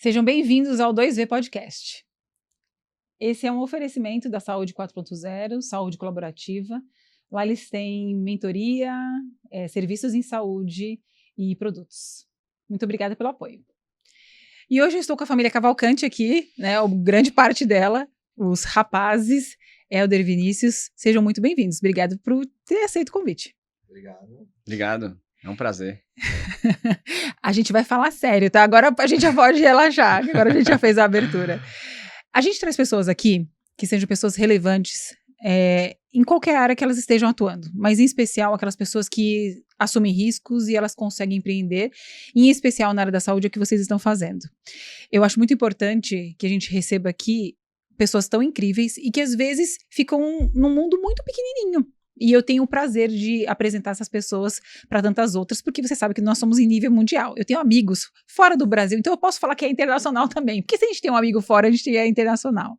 Sejam bem-vindos ao 2V Podcast. Esse é um oferecimento da Saúde 4.0, saúde colaborativa. Lá eles têm mentoria, serviços em saúde e produtos. Muito obrigada pelo apoio. E hoje eu estou com a família Cavalcante aqui, né, grande parte dela, os rapazes, Helder e Vinícius. Sejam muito bem-vindos. Obrigado por ter aceito o convite. Obrigado. É um prazer. A gente vai falar sério, tá? Agora a gente já pode relaxar, agora a gente já fez a abertura. A gente traz pessoas aqui que sejam pessoas relevantes em qualquer área que elas estejam atuando, mas em especial aquelas pessoas que assumem riscos e elas conseguem empreender, e em especial na área da saúde, é o que vocês estão fazendo. Eu acho muito importante que a gente receba aqui pessoas tão incríveis e que às vezes ficam num mundo muito pequenininho. E eu tenho o prazer de apresentar essas pessoas para tantas outras, porque você sabe que nós somos em nível mundial. Eu tenho amigos fora do Brasil, então eu posso falar que é internacional também. Porque se a gente tem um amigo fora, a gente é internacional.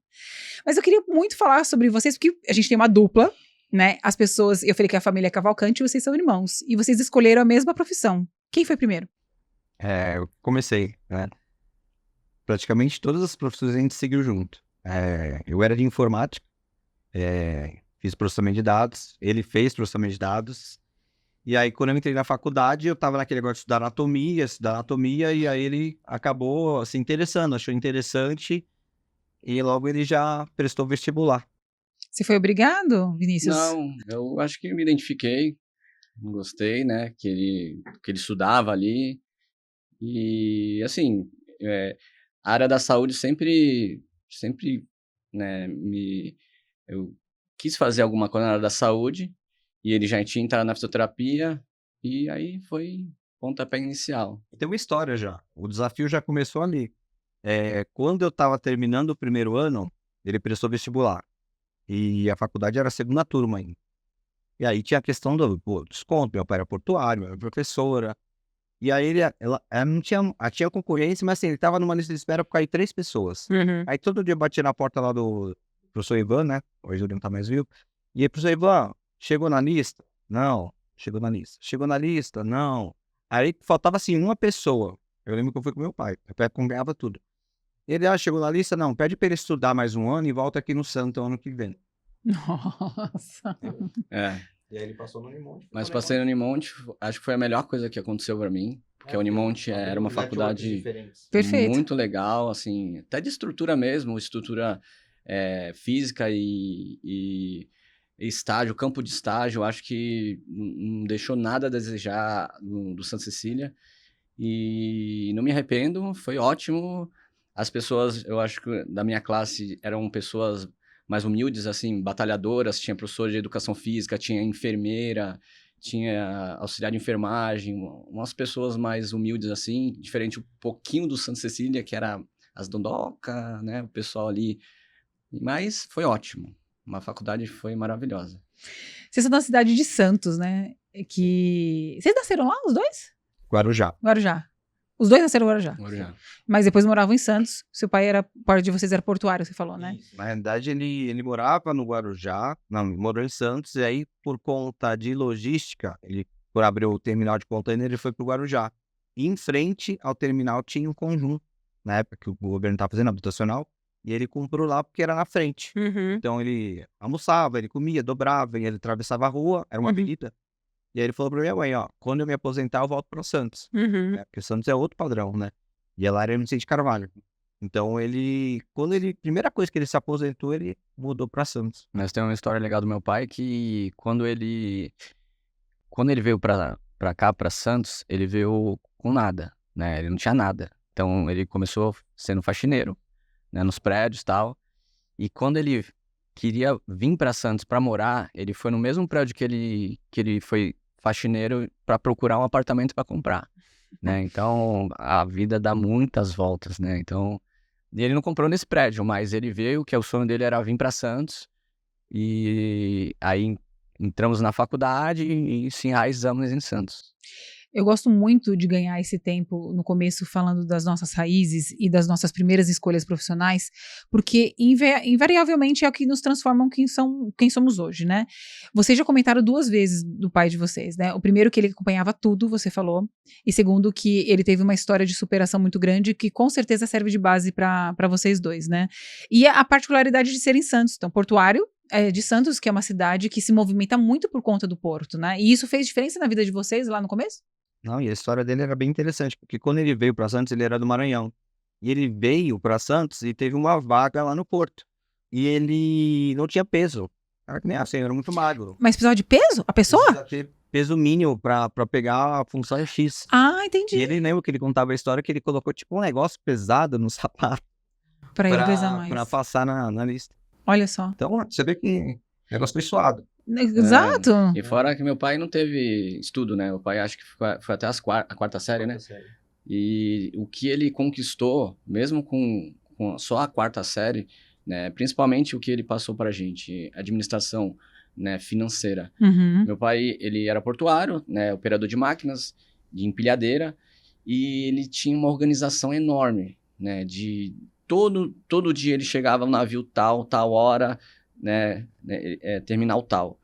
Mas eu queria muito falar sobre vocês, porque a gente tem uma dupla, né? As pessoas, eu falei que a família é Cavalcante e vocês são irmãos. E vocês escolheram a mesma profissão. Quem foi primeiro? Eu comecei, né? Praticamente todas as profissões a gente seguiu junto. Eu era de informática, fiz processamento de dados, ele fez processamento de dados, e aí quando eu entrei na faculdade, eu tava naquele negócio de estudar anatomia, e aí ele acabou se interessando, achou interessante, e logo ele já prestou vestibular. Você foi obrigado, Vinícius? Não, eu acho que me identifiquei, gostei, né, que ele estudava ali, e assim, a área da saúde sempre, né, eu quis fazer alguma coisa na área da saúde, e ele já tinha entrado na fisioterapia, e aí foi pontapé inicial. Tem uma história já, o desafio já começou ali. Quando eu tava terminando o primeiro ano, ele prestou vestibular, e a faculdade era a segunda turma ainda. E aí tinha a questão do desconto, meu pai era portuário, minha mãe era professora. E aí ela não tinha concorrência, mas assim, ele tava numa lista de espera por cair 3 pessoas. Uhum. Aí todo dia eu batia na porta lá do professor Ivan, né? Hoje ele não tá mais vivo. E aí, professor Ivan, chegou na lista? Não. Chegou na lista. Chegou na lista? Não. Aí faltava assim uma pessoa. Eu lembro que eu fui com meu pai acompanhava tudo. Ele, chegou na lista? Não, pede pra ele estudar mais um ano e volta aqui no Santo ano que vem. Nossa. E aí ele passou no Unimonte. Mas passei no Unimonte, acho que foi a melhor coisa que aconteceu pra mim, porque a Unimonte era uma faculdade Perfeito. muito legal, assim, até de estrutura mesmo, estrutura física e estágio, campo de estágio, acho que não deixou nada a desejar do Santa Cecília, e não me arrependo, foi ótimo. As pessoas, eu acho que da minha classe eram pessoas mais humildes, assim, batalhadoras, tinha professor de educação física, tinha enfermeira, tinha auxiliar de enfermagem, umas pessoas mais humildes, assim, diferente um pouquinho do Santa Cecília, que era as dondoca, né, o pessoal ali, mas foi ótimo, uma faculdade foi maravilhosa. Vocês são da cidade de Santos, né? Vocês nasceram lá, os dois? Guarujá. Guarujá. Os dois nasceram em Guarujá. Guarujá. Mas depois moravam em Santos. Seu pai parte de vocês era portuário, você falou, né? Isso. Na realidade, ele morava no Guarujá, não, morou em Santos, e aí, por conta de logística, por abrir o terminal de container, ele foi para o Guarujá. E em frente ao terminal tinha um conjunto, na época que o governo estava fazendo habitacional, e ele comprou lá porque era na frente. Uhum. Então ele almoçava, ele comia, dobrava, e ele atravessava a rua, era uma avenida. E aí ele falou pra minha mãe, quando eu me aposentar, eu volto para Santos. Uhum. Porque Santos é outro padrão, né? E ela era MC de Carvalho. Então primeira coisa que ele se aposentou, ele mudou pra Santos. Mas tem uma história legal do meu pai que quando ele veio pra cá, pra Santos, ele veio com nada, né? Ele não tinha nada. Então ele começou sendo faxineiro, né? Nos prédios e tal. E quando ele queria vir pra Santos pra morar, ele foi no mesmo prédio que ele foi faxineiro pra procurar um apartamento pra comprar, né? Então a vida dá muitas voltas, né? Então e ele não comprou nesse prédio, mas ele veio, que o sonho dele era vir pra Santos. E aí entramos na faculdade e se enraizamos em Santos. Eu gosto muito de ganhar esse tempo no começo falando das nossas raízes e das nossas primeiras escolhas profissionais, porque invariavelmente é o que nos transformam quem somos hoje, né? Vocês já comentaram 2 vezes do pai de vocês, né? O primeiro que ele acompanhava tudo, você falou, e segundo que ele teve uma história de superação muito grande que com certeza serve de base para vocês dois, né? E a particularidade de ser em Santos, então portuário, de Santos, que é uma cidade que se movimenta muito por conta do porto, né? E isso fez diferença na vida de vocês lá no começo? Não, e a história dele era bem interessante, porque quando ele veio para Santos, ele era do Maranhão. E ele veio para Santos e teve uma vaga lá no porto. E ele não tinha peso. Era que nem assim, era muito magro. Mas precisava de peso? A pessoa? Precisa ter peso mínimo para pegar a função X. Ah, E entendi. ele lembra que ele contava a história que ele colocou tipo um negócio pesado no sapato Pra ele pesar mais. para passar na lista. Olha só. Então, você vê que o negócio foi suado. Exato. E fora que meu pai não teve estudo, né? O pai acho que foi até a 4ª série, né? E o que ele conquistou, mesmo com só a 4ª série, né? Principalmente o que ele passou pra gente, administração, né, financeira. Uhum. Meu pai, ele era portuário, né, operador de máquinas, de empilhadeira, e ele tinha uma organização enorme, né, de todo dia ele chegava no navio tal hora, né, terminal tal.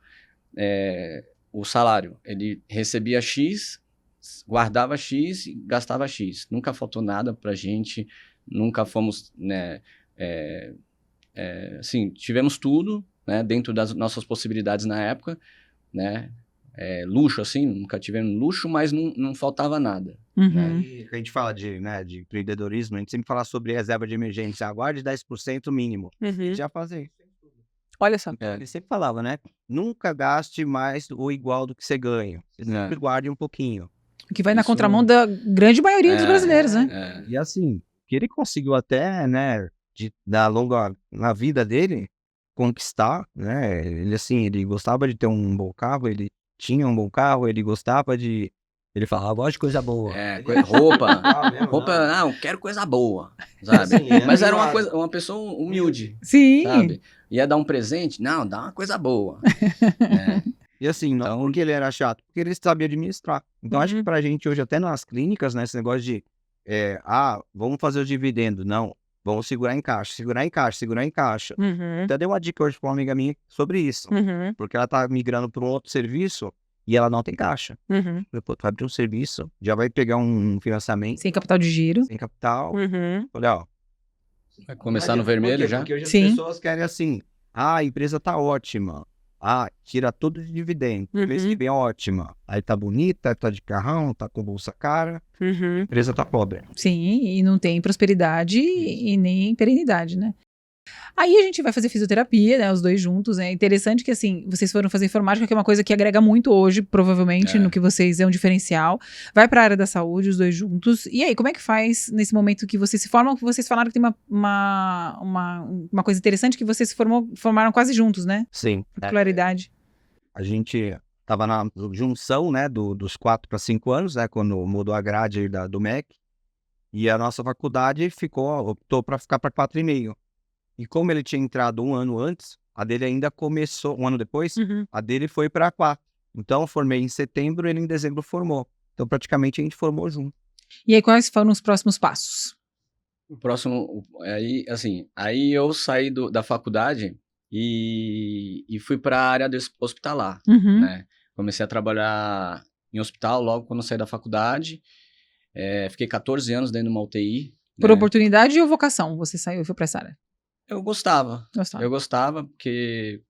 O salário, ele recebia X, guardava X e gastava X. Nunca faltou nada pra gente, nunca fomos, né, assim, tivemos tudo, né, dentro das nossas possibilidades na época, né, luxo, assim, nunca tivemos luxo, mas não faltava nada. Uhum. E a gente fala de empreendedorismo, a gente sempre fala sobre reserva de emergência, aguarde 10% mínimo. Uhum. Já fazem. Olha só. Ele sempre falava, né? Nunca gaste mais ou igual do que você ganha. Você sempre guarde um pouquinho. Que vai na Isso- contramão da grande maioria dos brasileiros, né? E assim, que ele conseguiu até, né, na vida dele, conquistar, né? Ele assim, ele gostava de ter um bom carro, ele tinha um bom carro, ele gostava de... Ele falava, gosto de coisa boa. Roupa. mesmo, Roupa, não. eu quero coisa boa, sabe? Assim, Mas era animado. uma pessoa humilde, Sim. sabe? Ia dar um presente? Não, dá uma coisa boa. né? E assim, não porque ele era chato, porque ele sabia administrar. Então, acho que pra gente hoje, até nas clínicas, né, esse negócio de, vamos fazer o dividendo. Não, vamos segurar em caixa, segurar em caixa, segurar em caixa. Uhum. Até dei uma dica hoje pra uma amiga minha sobre isso. Uhum. Porque ela tá migrando para um outro serviço e ela não tem caixa. Uhum. Falei, pô, tu vai abrir um serviço, já vai pegar um financiamento Sem capital de giro. sem capital. Uhum. Falei, ó. Vai começar no Por quê? vermelho já? Porque hoje Sim. as pessoas querem assim, a empresa tá ótima. Tira tudo de dividendo. Mês que vem é ótima. Aí tá bonita, tá de carrão, tá com bolsa cara. Uhum. A empresa tá pobre. Sim, e não tem prosperidade e nem perenidade, né? Aí a gente vai fazer fisioterapia, né, os dois juntos. É interessante que, assim, vocês foram fazer informática, que é uma coisa que agrega muito hoje, provavelmente, no que vocês é um diferencial. Vai para a área da saúde, os dois juntos. E aí, como é que faz nesse momento que vocês se formam? Que vocês falaram que tem uma coisa interessante, que vocês se formaram quase juntos, né? Sim. Particularidade. A gente tava na junção, né, dos 4 para 5 anos, né, quando mudou a grade do MEC. E a nossa faculdade optou para ficar para 4,5. E como ele tinha entrado um ano antes, a dele ainda começou, um ano depois, a dele foi para 4. Então, eu formei em setembro, ele em dezembro formou. Então, praticamente, a gente formou junto. E aí, quais foram os próximos passos? O próximo, aí eu saí da faculdade e fui para a área hospitalar, Uhum. né? Comecei a trabalhar em hospital logo quando saí da faculdade. Fiquei 14 anos dentro de uma UTI. Por né? oportunidade ou vocação? Você saiu e foi para essa área? Eu gostava. Gostava. Eu gostava, porque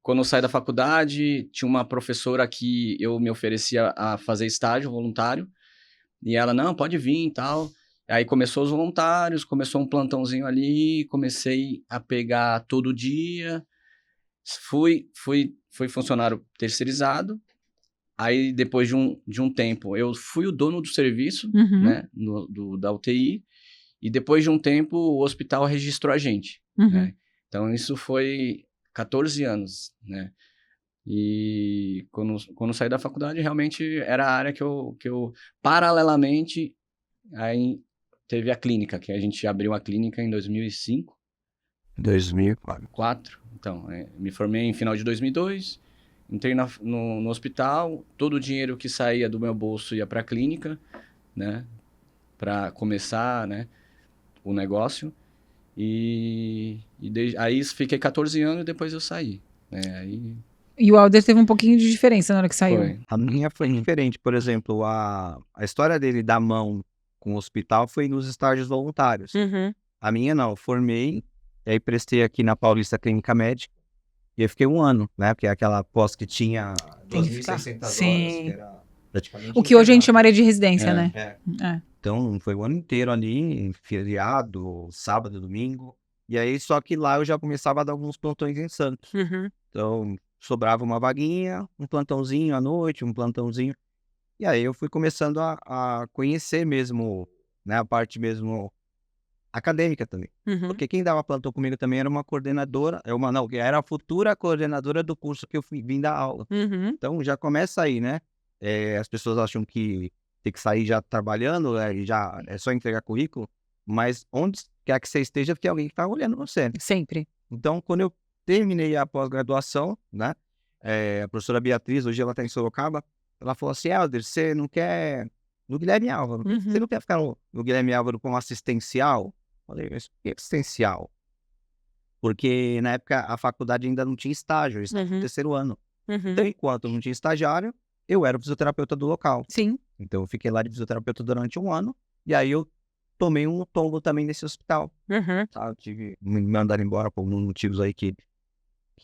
quando eu saí da faculdade, tinha uma professora que eu me oferecia a fazer estágio voluntário, e ela, não, pode vir e tal. Aí começou os voluntários, começou um plantãozinho ali, comecei a pegar todo dia, fui funcionário terceirizado. Aí, depois de um tempo, eu fui o dono do serviço, Uhum. né, da UTI, e depois de um tempo, o hospital registrou a gente. Uhum. Né? Então, isso foi 14 anos, né? E quando saí da faculdade, realmente era a área que eu paralelamente, aí teve a clínica, que a gente abriu a clínica em 2005. 2004. 4. Então, me formei em final de 2002, Entrei no hospital, todo o dinheiro que saía do meu bolso ia para a clínica, né? Para começar, né, o negócio. Aí fiquei 14 anos e depois eu saí, né? Aí E o Alder teve um pouquinho de diferença na hora que saiu. foi. A minha foi diferente. Por exemplo, a história dele dar mão com o hospital foi nos estágios voluntários. A minha não, eu formei, e aí prestei aqui na Paulista Clínica Médica, e aí fiquei 1 ano, né? Porque é aquela pós que tinha Tem que ficar. 2.600 horas, Sim. que era praticamente O que hoje a gente integral. chamaria de residência, É. né? É. Então, foi o ano inteiro ali, feriado, sábado, domingo. E aí, só que lá eu já começava a dar alguns plantões em Santos. Então, sobrava uma vaguinha, um plantãozinho à noite, um plantãozinho. E aí eu fui começando a conhecer mesmo, né, a parte mesmo acadêmica também. Porque quem dava plantão comigo também era uma coordenadora, que era a futura coordenadora do curso que eu vim dar aula. Então, já começa aí, né? As pessoas acham que tem que sair já trabalhando, e já é só entregar currículo, mas onde quer que você esteja, tem alguém que está olhando você. Sempre. Então, quando eu terminei a pós-graduação, né, a professora Beatriz, hoje ela está em Sorocaba, ela falou assim, Helder, você não quer... No Guilherme Álvaro, você não quer ficar no Guilherme Álvaro como assistencial? Eu falei, mas por que assistencial? Porque na época a faculdade ainda não tinha estágio, eu estava no 3º ano. Então, enquanto não tinha estagiário, eu era o fisioterapeuta do local. Sim. Então, eu fiquei lá de fisioterapeuta durante 1 ano, e aí eu tomei um tombo também nesse hospital. Tá? Eu tive me mandaram embora por motivos aí que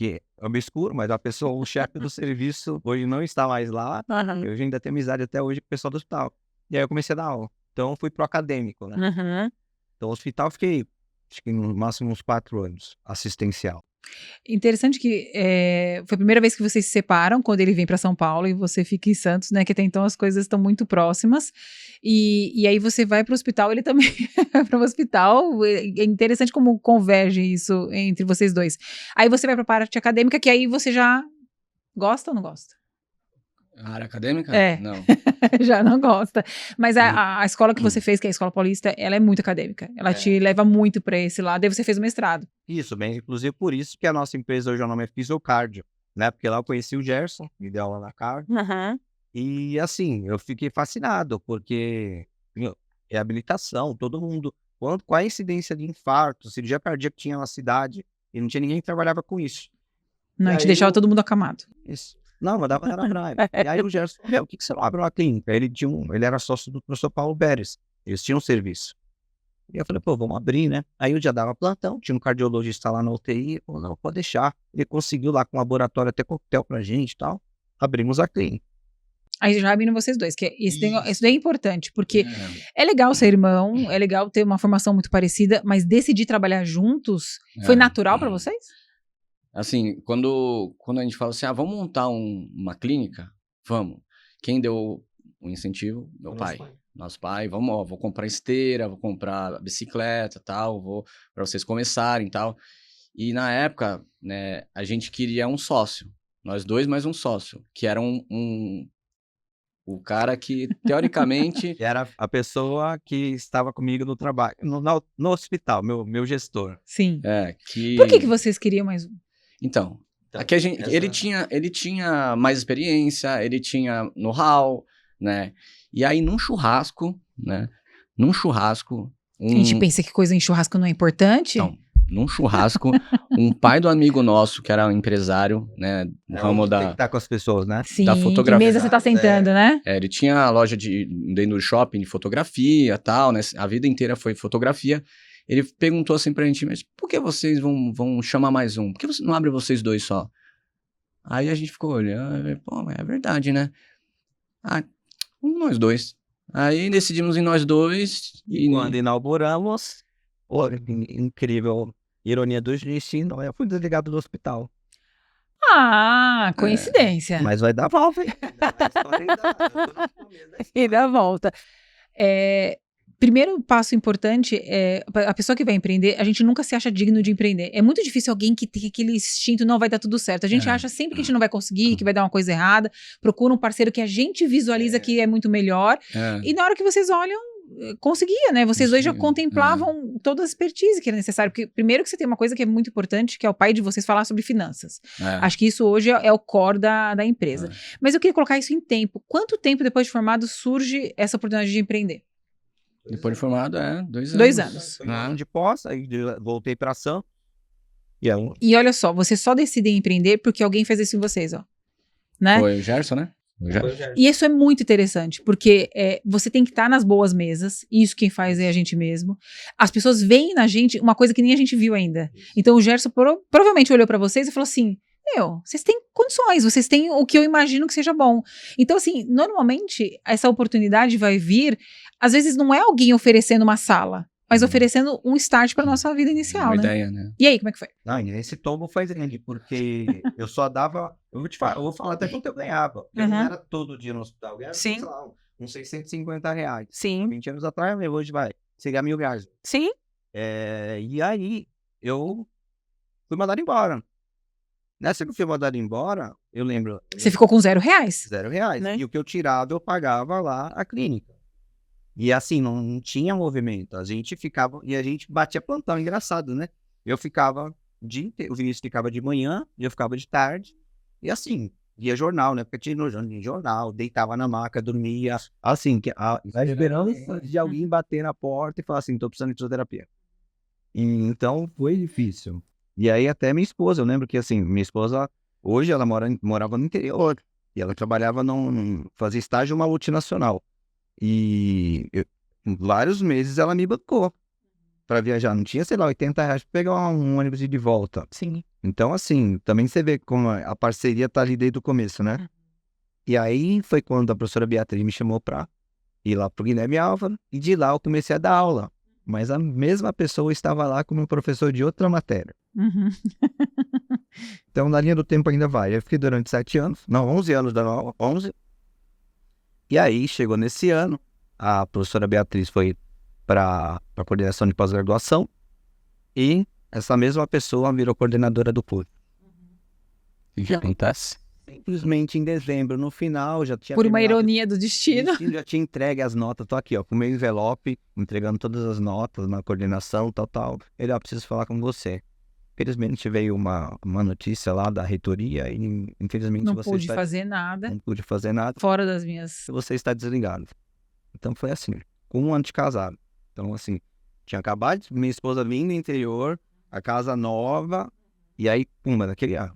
é obscuro, mas a pessoa, o chefe do serviço, hoje não está mais lá. Eu ainda tenho amizade até hoje com o pessoal do hospital. E aí eu comecei a dar aula. Então, eu fui pro acadêmico, né? Então, no hospital, fiquei, acho que no máximo uns 4 anos, assistencial. Interessante que foi a primeira vez que vocês se separam, quando ele vem para São Paulo e você fica em Santos, né? Que até então as coisas estão muito próximas. E aí você vai para o hospital, ele também vai para o hospital. É interessante como converge isso entre vocês dois. Aí você vai para a parte acadêmica, que aí você já gosta ou não gosta? A área acadêmica? É. Não. Já não gosta. Mas a escola que você fez, que é a Escola Paulista, ela é muito acadêmica. Ela te leva muito para esse lado. Aí você fez o mestrado. Isso, bem, inclusive por isso que a nossa empresa hoje o nome é Fisiocardio, né? Porque lá eu conheci o Gerson, me deu aula na cardio. E assim, eu fiquei fascinado, porque reabilitação, todo mundo. Qual a incidência de infarto, cirurgia cardíaca que tinha na cidade, e não tinha ninguém que trabalhava com isso. Não, E a gente aí deixava todo mundo acamado. Isso. Não, mandava na praia. E aí o Gerson falou, por que você não abre uma clínica? Ele era sócio do professor Paulo Beres. Eles tinham serviço. E eu falei, pô, vamos abrir, né? Aí eu já dava plantão, tinha um cardiologista lá na UTI, ele falou, não, pode deixar. Ele conseguiu lá com o laboratório até coquetel pra gente e tal. Abrimos a clínica. Aí já abriram vocês dois, que isso daí é importante, porque é legal ser irmão, é legal ter uma formação muito parecida, mas decidir trabalhar juntos foi natural pra vocês? Assim, quando a gente fala assim, vamos montar uma clínica, vamos. Quem deu o incentivo? Meu pai. Nosso pai, vou comprar esteira, vou comprar bicicleta, tal, para vocês começarem, tal. E na época, né, a gente queria um sócio, nós dois mais um sócio, que era o cara que, teoricamente... E era a pessoa que estava comigo no trabalho, no hospital, meu gestor. Sim. Por que vocês queriam mais um? Então aqui ele tinha mais experiência, ele tinha know-how, né? E aí, num churrasco... A gente pensa que coisa em churrasco não é importante? Então, num churrasco, um pai do amigo nosso, que era um empresário, né? No ramo Tem que estar com as pessoas, né? Sim, da fotografia. que mesa você tá sentando, né? Ele tinha a loja dentro do shopping de fotografia e tal, né? A vida inteira foi fotografia. Ele perguntou assim pra gente, mas por que vocês vão chamar mais um? Por que você não abre vocês dois só? Aí a gente ficou olhando, pô, é verdade, né? Nós dois. Aí decidimos em nós dois. E quando inauguramos, incrível ironia do destino, eu fui desligado do hospital. Coincidência. Mas vai dar volta, hein? E dá volta. Primeiro passo importante é a pessoa que vai empreender, a gente nunca se acha digno de empreender. É muito difícil alguém que tem aquele instinto, não vai dar tudo certo. A gente acha sempre que a gente não vai conseguir, que vai dar uma coisa errada, procura um parceiro que a gente visualiza que é muito melhor. E na hora que vocês olham, conseguia, né? Vocês dois já Conseguia, contemplavam toda a expertise que era necessária. Porque primeiro que você tem uma coisa que é muito importante, que é o pai de vocês falar sobre finanças. Acho que isso hoje é o core da empresa. Mas eu queria colocar isso em tempo. Quanto tempo depois de formado surge essa oportunidade de empreender? Depois de formado, 2 anos. 2 anos. Foi um ano de pós, aí voltei pra ação. E olha só, vocês só decidem empreender porque alguém fez isso em vocês, ó. Né? Foi o Gerson, né? E isso é muito interessante, porque você tem que estar nas boas mesas, e isso quem faz é a gente mesmo. As pessoas veem na gente uma coisa que nem a gente viu ainda. Então o Gerson provavelmente olhou pra vocês e falou assim, vocês têm condições, vocês têm o que eu imagino que seja bom. Então assim, normalmente essa oportunidade vai vir, às vezes não é alguém oferecendo uma sala, mas oferecendo um start pra nossa vida inicial, Uma né? ideia, né? E aí, como é que foi? Não, e esse tombo foi grande, porque eu só dava. Eu vou falar até quanto eu ganhava. Eu não era todo dia no hospital. Eu ganhava, Sim. sei lá, uns R$650. Sim. 20 anos atrás, hoje vai. Chegar a R$1.000. Sim. E aí, eu fui mandado embora. Nessa que eu fui mandado embora, eu lembro. Você ficou com R$0. R$0. Né? E o que eu tirava, eu pagava lá a clínica. E assim, não tinha movimento. A gente ficava, e a gente batia plantão, engraçado, né? Eu ficava o dia inteiro, o Vinícius ficava de manhã, eu ficava de tarde, e assim, via jornal, né? Porque tinha no jornal, deitava na maca, dormia, assim, esperando de alguém bater na porta e falar assim, tô precisando de fisioterapia. E, então, foi difícil. E aí, até minha esposa, eu lembro que assim, minha esposa, hoje ela morava no interior, e ela trabalhava fazia estágio numa multinacional. E vários meses ela me bancou pra viajar. Não tinha, sei lá, R$80 pra pegar um ônibus e ir de volta. Sim. Então, assim, também você vê como a parceria tá ali desde o começo, né? E aí foi quando a professora Beatriz me chamou pra ir lá pro Guilherme Álvaro. E de lá eu comecei a dar aula. Mas a mesma pessoa estava lá como professor de outra matéria. Então, na linha do tempo ainda vai. Eu fiquei durante 11 anos dando aula. 11. E aí, chegou nesse ano, a professora Beatriz foi para a coordenação de pós-graduação e essa mesma pessoa virou coordenadora do curso. O que acontece? Simplesmente em dezembro, no final, já tinha Por uma terminado, ironia do destino. já tinha entregue as notas. Tô aqui, ó, com o meu envelope, entregando todas as notas na coordenação, tal. Ele, preciso falar com você. Infelizmente veio uma notícia lá da reitoria e infelizmente Não você pude fazer nada. não pude fazer nada. Fora das minhas... Você está desligado. Então foi assim, com um ano de casado. Então assim, tinha acabado minha esposa vindo do interior, a casa nova, e aí, pumba, daquele ano.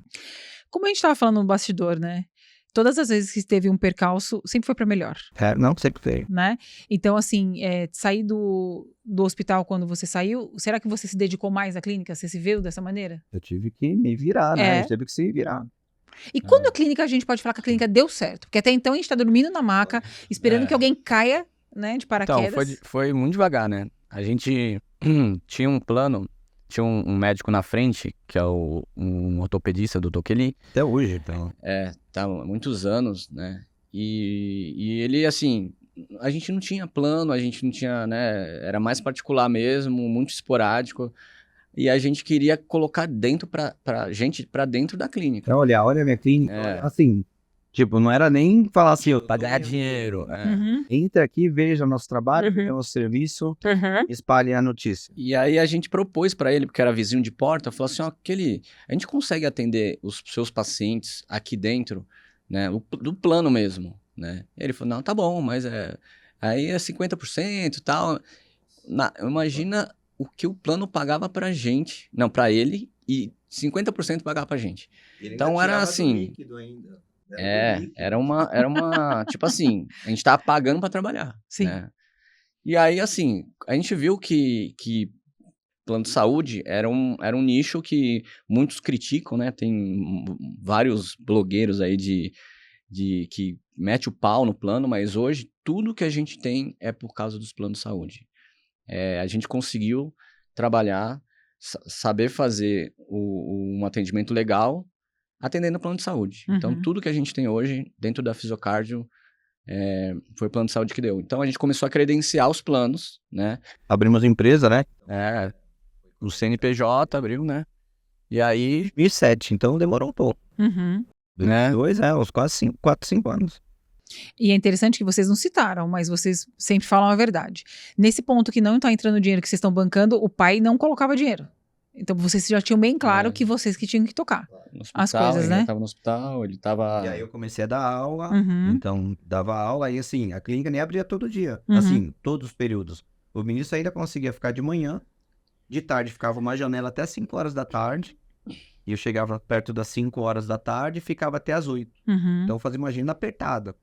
Como a gente estava falando no bastidor, né? Todas as vezes que teve um percalço, sempre foi para melhor. Não, sempre veio. Né? Então, assim, sair do hospital quando você saiu, será que você se dedicou mais à clínica? Você se viu dessa maneira? Eu tive que me virar, né? Eu tive que se virar. E quando a clínica, a gente pode falar que a clínica deu certo? Porque até então a gente tá dormindo na maca, esperando que alguém caia, né, de paraquedas. Então, foi muito devagar, né? A gente tinha um plano, tinha um médico na frente, que é um ortopedista do Toqueli. Até hoje, então. Tá há muitos anos, né? E ele, assim, a gente não tinha plano, a gente não tinha, né? Era mais particular mesmo, muito esporádico. E a gente queria colocar dentro gente pra dentro da clínica. Então, olha a minha clínica, assim, tipo, não era nem falar assim, Pra ganhar dinheiro. Entra aqui, veja o nosso trabalho, veja o nosso serviço, espalhe a notícia. E aí a gente propôs pra ele, porque era vizinho de porta, falou assim, a gente consegue atender os seus pacientes aqui dentro, né, do plano mesmo, né? E ele falou, não, tá bom, mas aí é 50% e tal. Imagina o que o plano pagava pra gente, não, pra ele, e 50% pagava pra gente. Então era assim, era uma, tipo assim, a gente tava pagando pra trabalhar. Sim. Né? E aí, assim, a gente viu que plano de saúde era um nicho que muitos criticam, né? Tem vários blogueiros aí que mete o pau no plano, mas hoje tudo que a gente tem é por causa dos planos de saúde. A gente conseguiu trabalhar, saber fazer um atendimento legal, atendendo o plano de saúde. Então, tudo que a gente tem hoje dentro da Fisiocardio foi o plano de saúde que deu. Então, a gente começou a credenciar os planos, né? Abrimos empresa, né? O CNPJ abriu, né? E aí... 2007, então demorou um pouco. Né? Uns quase 4, 5 anos. E é interessante que vocês não citaram, mas vocês sempre falam a verdade. Nesse ponto que não está entrando dinheiro que vocês estão bancando, o pai não colocava dinheiro. Então vocês já tinham bem claro que vocês que tinham que tocar No as hospital, coisas, ele né? tava no hospital, ele tava... E aí eu comecei a dar aula, Uhum. então dava aula, e assim, a clínica nem abria todo dia, Uhum. assim, todos os períodos. O ministro ainda conseguia ficar de manhã, de tarde ficava uma janela até 5 horas da tarde, e eu chegava perto das 5 horas da tarde e ficava até as 8. Uhum. Então eu fazia uma agenda apertada.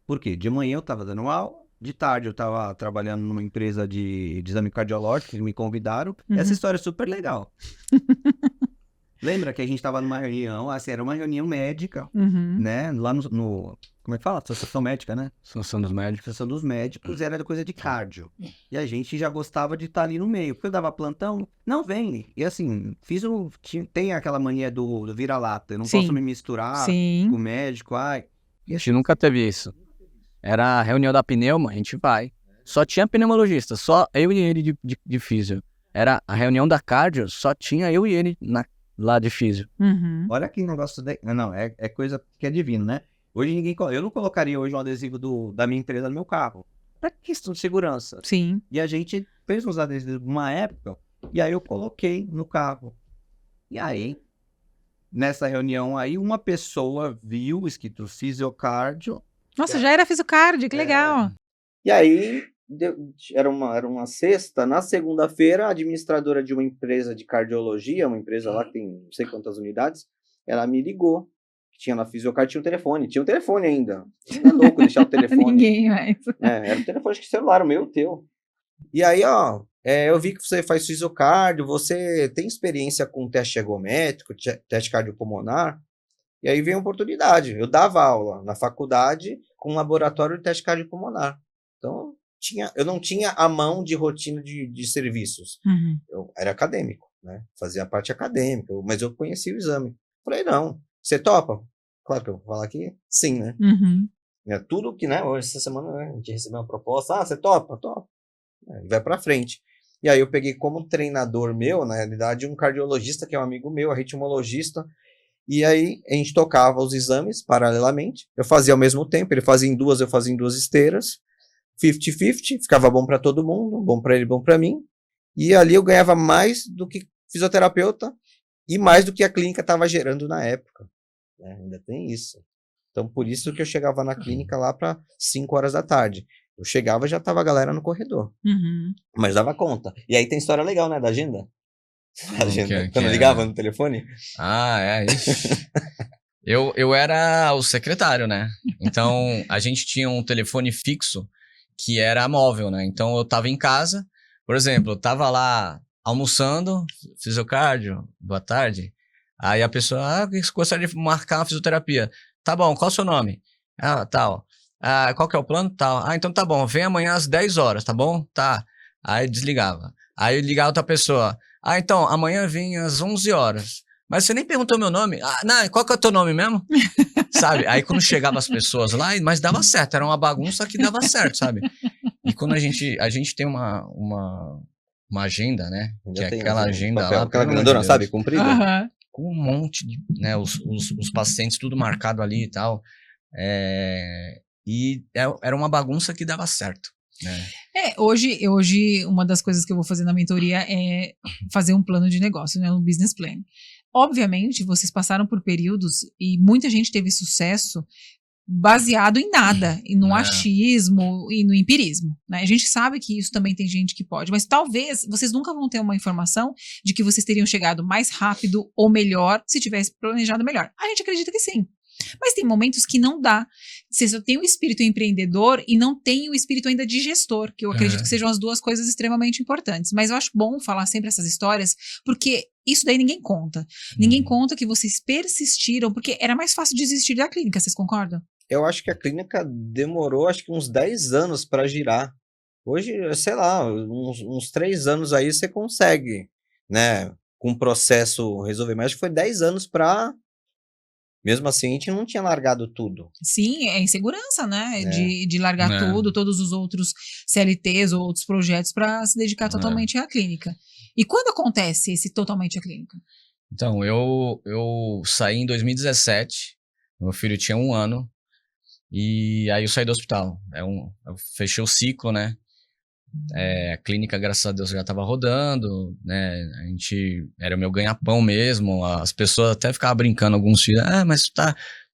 Por quê? De manhã eu tava dando aula, de tarde eu tava trabalhando numa empresa de exame cardiológico, que me convidaram. Uhum. Essa história é super legal. Lembra que a gente tava numa reunião, assim, era uma reunião médica, Uhum. né? Lá no como é que fala? Associação médica, né? Associação dos médicos. Associação dos médicos, era coisa de cardio. E a gente já gostava de estar ali no meio. Porque eu dava plantão, não vem. E assim, tem aquela mania do vira-lata. Eu não Sim. posso me misturar Sim. com o médico, ai. A gente nunca teve isso. Era a reunião da pneuma, a gente vai. Só tinha pneumologista, só eu e ele de físio. Era a reunião da cardio, só tinha eu e ele lá de físio. Uhum. Olha que negócio. Não, é coisa que é divino, né? Hoje eu não colocaria hoje um adesivo da minha empresa no meu carro. Pra questão de segurança. Sim. E a gente fez uns adesivos numa época, e aí eu coloquei no carro. E aí, nessa reunião aí, uma pessoa viu escrito fisiocardio. Nossa, já era fisiocardio, que legal. E aí, era uma sexta. Na segunda-feira, a administradora de uma empresa de cardiologia, uma empresa lá que tem não sei quantas unidades, ela me ligou. Tinha na Fisiocard, tinha um telefone ainda. Não é louco deixar o telefone. Ninguém mais. Era um telefone, acho que celular, o meu, o teu. E aí, ó, eu vi que você faz fisiocardio, você tem experiência com teste ergométrico, teste cardiopulmonar. E aí veio a oportunidade. Eu dava aula na faculdade com um laboratório de teste cardiopulmonar. Então, eu não tinha a mão de rotina de serviços. Uhum. Eu era acadêmico, né? Fazia a parte acadêmica, mas eu conhecia o exame. Falei, não, você topa? Claro que eu vou falar aqui, sim, né? Uhum. Tudo que, né, hoje, essa semana, né, a gente recebeu uma proposta, você topa? Topa. E vai pra frente. E aí eu peguei como treinador meu, na realidade, um cardiologista, que é um amigo meu, arritmologista, e aí a gente tocava os exames paralelamente, eu fazia ao mesmo tempo, ele fazia em duas, eu fazia em 2 esteiras, 50-50, ficava bom pra todo mundo, bom pra ele, bom pra mim, e ali eu ganhava mais do que fisioterapeuta, e mais do que a clínica estava gerando na época. Ainda tem isso. Então, por isso que eu chegava na clínica lá para 5 horas da tarde. Eu chegava e já tava a galera no corredor. Uhum. Mas dava conta. E aí tem história legal, né, da agenda? Que Quando eu ligava no telefone. Ixi. Eu era o secretário, né? Então, a gente tinha um telefone fixo que era móvel, né? Então, eu tava em casa, por exemplo, eu tava lá almoçando, fisiocardio, boa tarde. Aí a pessoa, gostaria de marcar uma fisioterapia. Tá bom, qual o seu nome? Tal. Qual que é o plano? Tal. Então tá bom, vem amanhã às 10 horas, tá bom? Tá. Aí desligava. Aí ligava outra pessoa. Então, amanhã vem às 11 horas. Mas você nem perguntou meu nome. Não, qual que é o teu nome mesmo? Sabe? Aí quando chegava as pessoas lá, mas dava certo, era uma bagunça que dava certo, sabe? E quando a gente tem uma agenda, né? Que é aquela agenda papel, lá. aquela pelo amor de grandona, Deus, sabe? Comprida. Uhum. com um monte de, né, os pacientes tudo marcado ali e tal. Era uma bagunça que dava certo. Né? Hoje uma das coisas que eu vou fazer na mentoria é fazer um plano de negócio, né, um business plan. Obviamente, vocês passaram por períodos e muita gente teve sucesso baseado em nada, e no achismo e no empirismo, né? A gente sabe que isso também tem gente que pode, mas talvez vocês nunca vão ter uma informação de que vocês teriam chegado mais rápido ou melhor se tivesse planejado melhor. A gente acredita que sim. Mas tem momentos que não dá. Você só tem o espírito empreendedor e não tem o espírito ainda de gestor, que eu acredito que sejam as duas coisas extremamente importantes. Mas eu acho bom falar sempre essas histórias, porque isso daí ninguém conta. Ninguém conta que vocês persistiram, porque era mais fácil desistir da clínica, vocês concordam? Eu acho que a clínica demorou, acho que uns 10 anos para girar. Hoje, sei lá, uns 3 anos aí você consegue, né, com o processo resolver. Mas acho que foi 10 anos para... Mesmo assim, a gente não tinha largado tudo. Sim, é insegurança, né? De largar tudo, todos os outros CLTs ou outros projetos para se dedicar totalmente à clínica. E quando acontece esse totalmente à clínica? Então, eu saí em 2017, meu filho tinha 1 ano, E aí eu saí do hospital. Eu fechei o ciclo, né? A clínica, graças a Deus, já tava rodando, né? Era o meu ganha-pão mesmo. As pessoas até ficavam brincando, alguns filhos, mas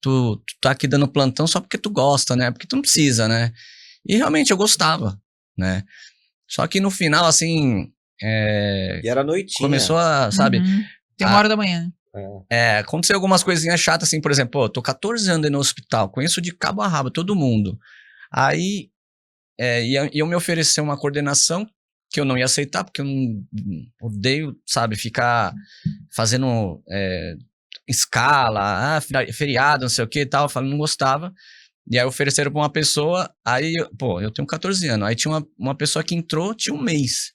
tu tá aqui dando plantão só porque tu gosta, né? Porque tu não precisa, né? E realmente eu gostava, né? Só que no final, assim, E era noitinha. começou a, sabe? Tem 1h da manhã. Aconteceu algumas coisinhas chatas, assim, por exemplo, pô, tô 14 anos no hospital, conheço de cabo a rabo todo mundo. Aí, iam me oferecer uma coordenação que eu não ia aceitar, porque eu não odeio, sabe, ficar fazendo escala, feriado, não sei o que e tal, eu falei, não gostava. E aí ofereceram pra uma pessoa, aí, pô, eu tenho 14 anos, aí tinha uma pessoa que entrou, tinha um mês.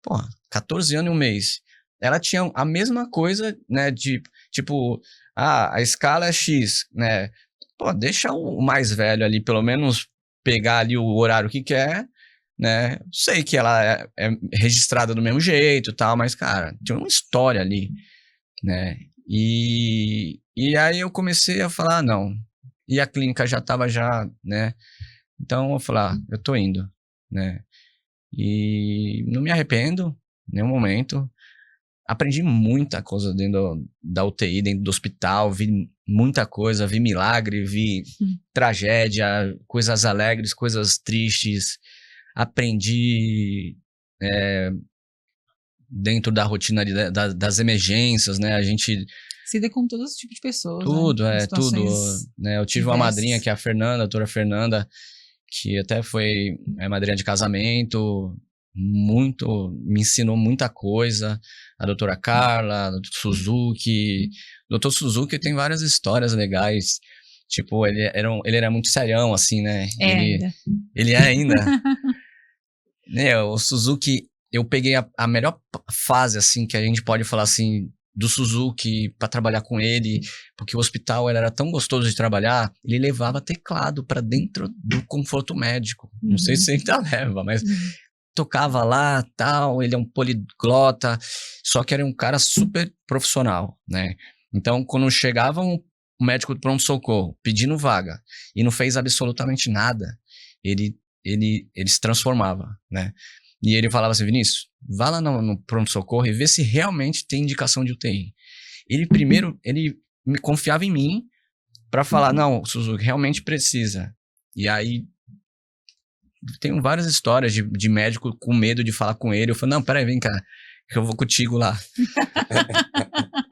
Pô, 14 anos e um mês. Ela tinha a mesma coisa, né, de, tipo, a escala é X, né, pô, deixa o mais velho ali, pelo menos, pegar ali o horário que quer, né, sei que ela é registrada do mesmo jeito e tal, mas, cara, tinha uma história ali, né, e aí eu comecei a falar, não, e a clínica já tava né, então eu falei, eu tô indo, né, e não me arrependo em nenhum momento. Aprendi muita coisa dentro da UTI, dentro do hospital, vi muita coisa, vi milagre, vi tragédia, coisas alegres, coisas tristes. Aprendi dentro da rotina das emergências, né? A gente... Se dê com todo esse tipo de pessoas, tudo, né? tudo. Né? Eu tive uma madrinha, que é a Fernanda, a doutora Fernanda, que até foi madrinha de casamento, me ensinou muita coisa. A doutora Carla, o doutor Suzuki. O doutor Suzuki tem várias histórias legais. Tipo, ele era muito serião, assim, né? Ele é ainda. Né, o Suzuki, eu peguei a melhor fase, assim, que a gente pode falar, assim, do Suzuki para trabalhar com ele, porque o hospital era tão gostoso de trabalhar, ele levava teclado para dentro do conforto médico. Não sei se ainda leva, mas tocava lá, tal, ele é um poliglota, só que era um cara super profissional, né? Então, quando chegava um médico do pronto-socorro pedindo vaga e não fez absolutamente nada, ele se transformava, né? E ele falava assim, Vinícius, vá lá no pronto-socorro e vê se realmente tem indicação de UTI. Ele me confiava em mim para falar, não, Suzuki, realmente precisa. E aí, tenho várias histórias de médico com medo de falar com ele. Eu falei, não, peraí, vem cá, que eu vou contigo lá.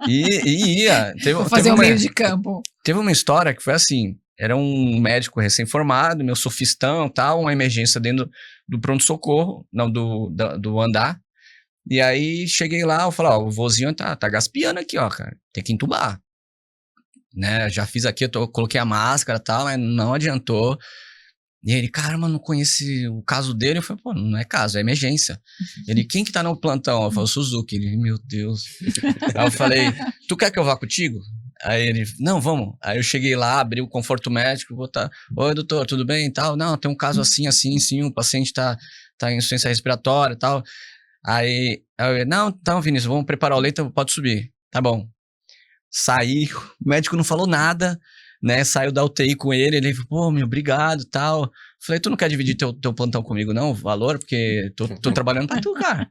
e ia. Vou fazer um meio de campo. Teve uma história que foi assim, era um médico recém-formado, meu sofistão e tal, uma emergência dentro do pronto-socorro, não, do andar. E aí, cheguei lá, eu falei, o vozinho tá gaspiando aqui, ó, cara, tem que entubar. Né, já fiz aqui, coloquei a máscara e tal, mas não adiantou. E ele, caramba, não conheci o caso dele. Eu falei, pô, não é caso, é emergência. Ele, quem que tá no plantão? Eu falei, o Suzuki. Ele, meu Deus. Aí eu falei, tu quer que eu vá contigo? Aí ele, não, vamos. Aí eu cheguei lá, abri o conforto médico, oi, doutor, tudo bem e tal? Não, tem um caso assim, sim, o paciente tá em insuficiência respiratória e tal. Aí eu, não, então, Vinícius, vamos preparar o leito, pode subir. Tá bom. Saí, o médico não falou nada, né, saiu da UTI com ele falou, pô, meu, obrigado, tal. Falei, tu não quer dividir teu plantão comigo, não, o valor? Porque tô trabalhando pra tu, cara.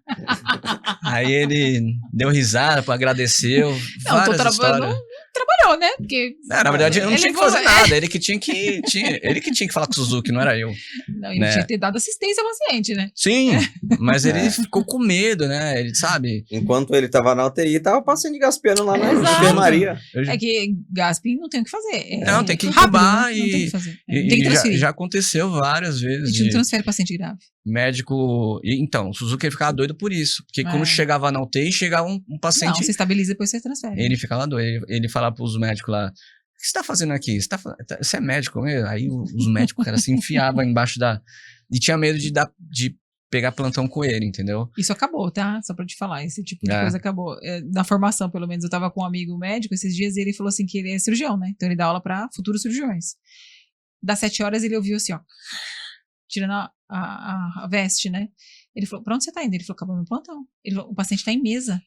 Aí ele deu risada, agradeceu, várias histórias. Trabalhou, né? Porque, na verdade, eu não tinha que fazer nada, ele que tinha que falar com o Suzuki, não era eu. Não, ele tinha que ter dado assistência ao paciente, né? Sim, mas ele ficou com medo, né, ele sabe. Enquanto ele tava na UTI, tava passando de gaspiano lá na enfermaria. É que gasping não tem o que fazer. Não, tem que entubar não tem o que fazer. Tem que transferir. Já aconteceu várias vezes. A gente não transfere paciente grave. Médico... Então, o Suzuki ficava doido por isso. Porque quando chegava na UTI, chegava um paciente... Não, você estabiliza e depois você transfere. Ele ficava doido. Ele falava pros médicos lá, o que você tá fazendo aqui? Você é médico mesmo? Aí os médicos, cara, se enfiavam embaixo e tinha medo de pegar plantão com ele, entendeu? Isso acabou, tá? Só pra te falar, esse tipo de coisa acabou. Na formação, pelo menos, eu tava com um amigo médico esses dias e ele falou assim que ele é cirurgião, né? Então ele dá aula pra futuros cirurgiões. Das 7 horas ele ouviu assim, ó, tirando a veste, né? Ele falou, pra onde você tá indo? Ele falou, acabou meu plantão. Ele falou, o paciente tá em mesa.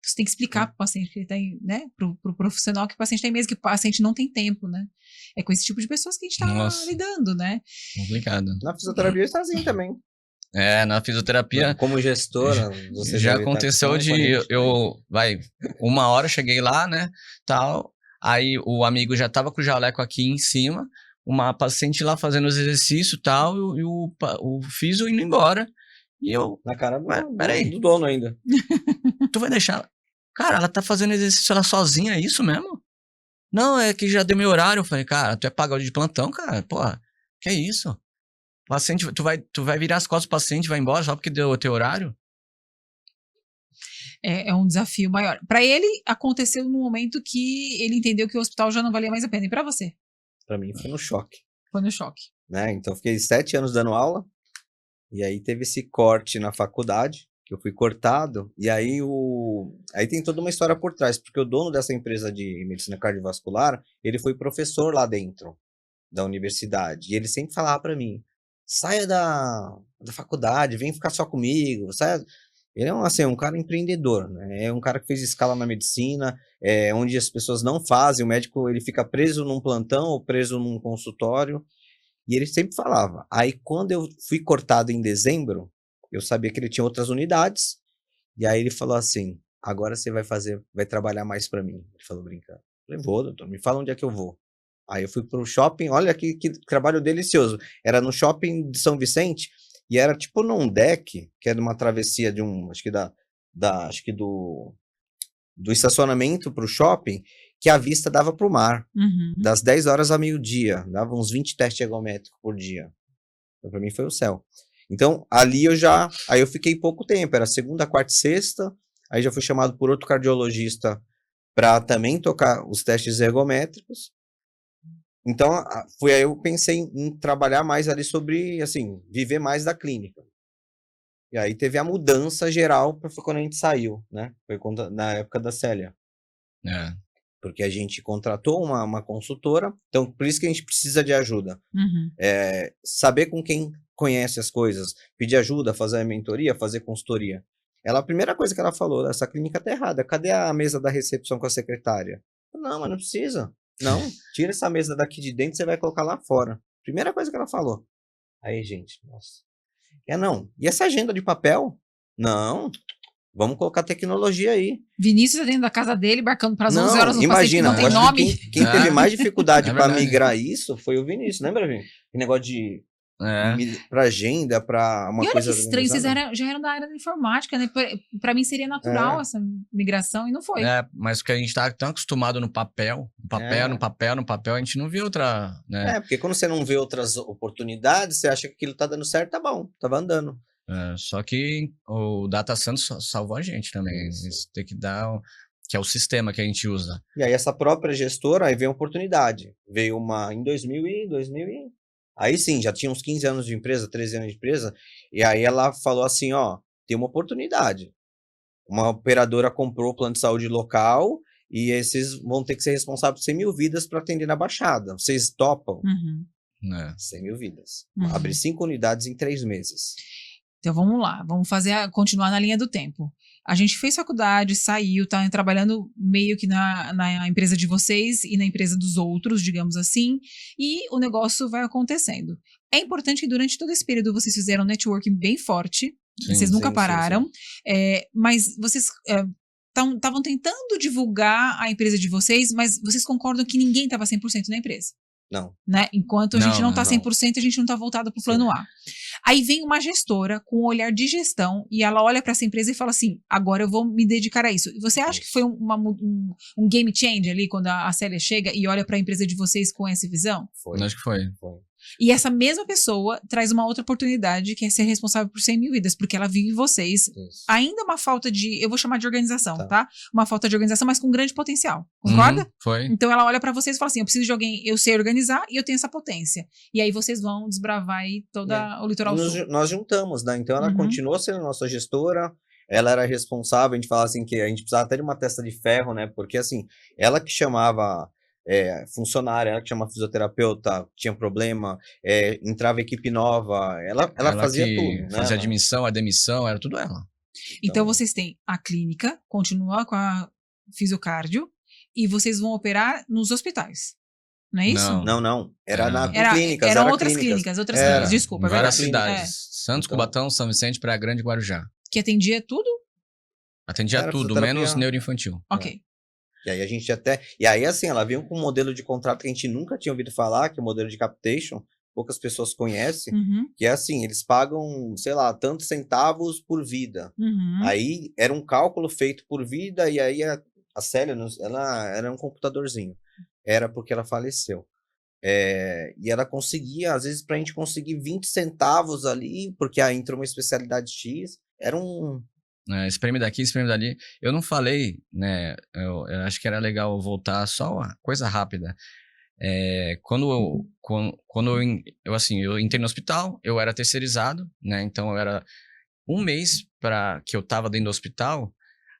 Você tem que explicar pro paciente que ele tem, né? Pro profissional que o paciente tem mesmo, que o paciente não tem tempo, né? É com esse tipo de pessoas que a gente tá Nossa. lidando, né? Complicado. Na fisioterapia está assim também. Na fisioterapia Como gestora, você já deve estar aconteceu acompanhando de uma hora eu cheguei lá, né, tal, aí o amigo já tava com o jaleco aqui em cima, uma paciente lá fazendo os exercícios e tal, e o físio indo embora, e eu, na cara peraí. do dono ainda. tu vai deixar, cara, ela tá fazendo exercício ela sozinha, é isso mesmo? Não, é que já deu meu horário. Eu falei, cara, tu é pagode de plantão, cara, porra, que é isso? Paciente, tu vai virar as costas do paciente e vai embora só porque deu o teu horário? É um desafio maior. Para ele, aconteceu no momento que ele entendeu que o hospital já não valia mais a pena. E para você? Pra mim foi no choque, Foi no choque. né? Então fiquei 7 anos dando aula, e aí teve esse corte na faculdade, que eu fui cortado, e aí aí tem toda uma história por trás, porque o dono dessa empresa de medicina cardiovascular, ele foi professor lá dentro da universidade, e ele sempre falava para mim, saia da faculdade, vem ficar só comigo, saia... Ele é um cara empreendedor, né? É um cara que fez escala na medicina, onde as pessoas não fazem, o médico ele fica preso num plantão ou preso num consultório, e ele sempre falava. Aí quando eu fui cortado em dezembro, eu sabia que ele tinha outras unidades, e aí ele falou assim, agora você vai trabalhar mais para mim. Ele falou brincando. Eu falei, vou, doutor, me fala onde é que eu vou. Aí eu fui pro shopping, olha que trabalho delicioso. Era no shopping de São Vicente, e era tipo num deck, que era uma travessia de acho que do estacionamento pro shopping, que a vista dava pro mar, das 10 horas a meio-dia, dava uns 20 testes ergométricos por dia. Então, pra mim foi o céu. Então, ali aí eu fiquei pouco tempo, era segunda, quarta e sexta, aí já fui chamado por outro cardiologista para também tocar os testes ergométricos. Então, foi aí eu pensei em trabalhar mais ali sobre, assim, viver mais da clínica. E aí teve a mudança geral, foi quando a gente saiu, né? Foi na época da Célia. Porque a gente contratou uma consultora, então por isso que a gente precisa de ajuda. Saber com quem conhece as coisas, pedir ajuda, fazer a mentoria, fazer consultoria. A primeira coisa que ela falou, essa clínica tá errada, cadê a mesa da recepção com a secretária? Não, mas não precisa. Não, tira essa mesa daqui de dentro, você vai colocar lá fora. Primeira coisa que ela falou. Aí, gente, nossa. Não. E essa agenda de papel? Não. Vamos colocar tecnologia aí. Vinícius é dentro da casa dele, embarcando para as 11 horas no imagina, paciente que não tem nome. Quem teve mais dificuldade para migrar isso foi o Vinícius, lembra, Vini? Que negócio de para agenda, para uma coisa. E olha que estranho, vocês já eram da área da informática, né? Para mim seria natural essa migração e não foi. Mas porque a gente tá tão acostumado no papel, a gente não vê outra, né? Porque quando você não vê outras oportunidades, você acha que aquilo tá dando certo, tá bom, tava andando. Só que o Data Santos salvou a gente também. Isso tem que dar, que é o sistema que a gente usa. E aí essa própria gestora, aí veio uma oportunidade. Veio uma em 2000 e... Aí sim, já tinha uns 15 anos de empresa, 13 anos de empresa, e aí ela falou assim, ó, tem uma oportunidade. Uma operadora comprou o plano de saúde local e esses vão ter que ser responsáveis por 100 mil vidas para atender na Baixada. Vocês topam? 100 mil vidas. Abrir 5 unidades em 3 meses. Então vamos lá, vamos continuar na linha do tempo. A gente fez faculdade, saiu, tá trabalhando meio que na empresa de vocês e na empresa dos outros, digamos assim, e o negócio vai acontecendo. É importante que durante todo esse período vocês fizeram um networking bem forte, vocês nunca pararam, mas vocês estavam tentando divulgar a empresa de vocês, mas vocês concordam que ninguém estava 100% na empresa? Não. Né? Enquanto a gente não está 100%, a gente não está voltado para o plano A. Aí vem uma gestora com um olhar de gestão e ela olha para essa empresa e fala assim, agora eu vou me dedicar a isso. E você acha que foi um game change ali, quando a Célia chega e olha para a empresa de vocês com essa visão? Foi. Acho que foi. E essa mesma pessoa traz uma outra oportunidade, que é ser responsável por 100 mil vidas, porque ela vive em vocês. Ainda uma falta de, eu vou chamar de organização, tá? Uma falta de organização, mas com grande potencial. Concorda? Foi. Então ela olha pra vocês e fala assim, eu preciso de alguém, eu sei organizar e eu tenho essa potência. E aí vocês vão desbravar aí toda o litoral sul. Nós juntamos, né? Então ela continuou sendo nossa gestora, ela era responsável, a gente falava assim que a gente precisava até de uma testa de ferro, né? Porque assim, ela que chamava funcionária, ela que chama fisioterapeuta, tinha problema, entrava equipe nova, ela fazia tudo. Né? Fazia a admissão, a demissão, era tudo ela. Então vocês têm a clínica, continua com a fisiocardio, e vocês vão operar nos hospitais. Não é isso? Não. Era na Era, clínicas. eram era outras clínicas. outras Era. clínicas, desculpa, é Várias verdade. cidades. Santos, Então- Cubatão, São Vicente, Praia Grande e Guarujá. Que atendia tudo? Atendia Era tudo, fisioterapia. menos neuroinfantil. Ok. E aí a gente até. E aí, assim, ela veio com um modelo de contrato que a gente nunca tinha ouvido falar, que é o modelo de capitation, poucas pessoas conhecem, Uhum, que é assim, eles pagam, sei lá, tantos centavos por vida. uhum. Aí era um cálculo feito por vida, e aí a Célia, ela era um computadorzinho. Era porque ela faleceu. E ela conseguia, às vezes, pra gente conseguir 20 centavos ali, porque aí entrou uma especialidade X, era um. Espreme daqui, espreme dali. Eu não falei, né? Eu acho que era legal voltar só uma coisa rápida. Quando eu entrei no hospital, eu era terceirizado, né? Então eu era um mês que eu tava dentro do hospital,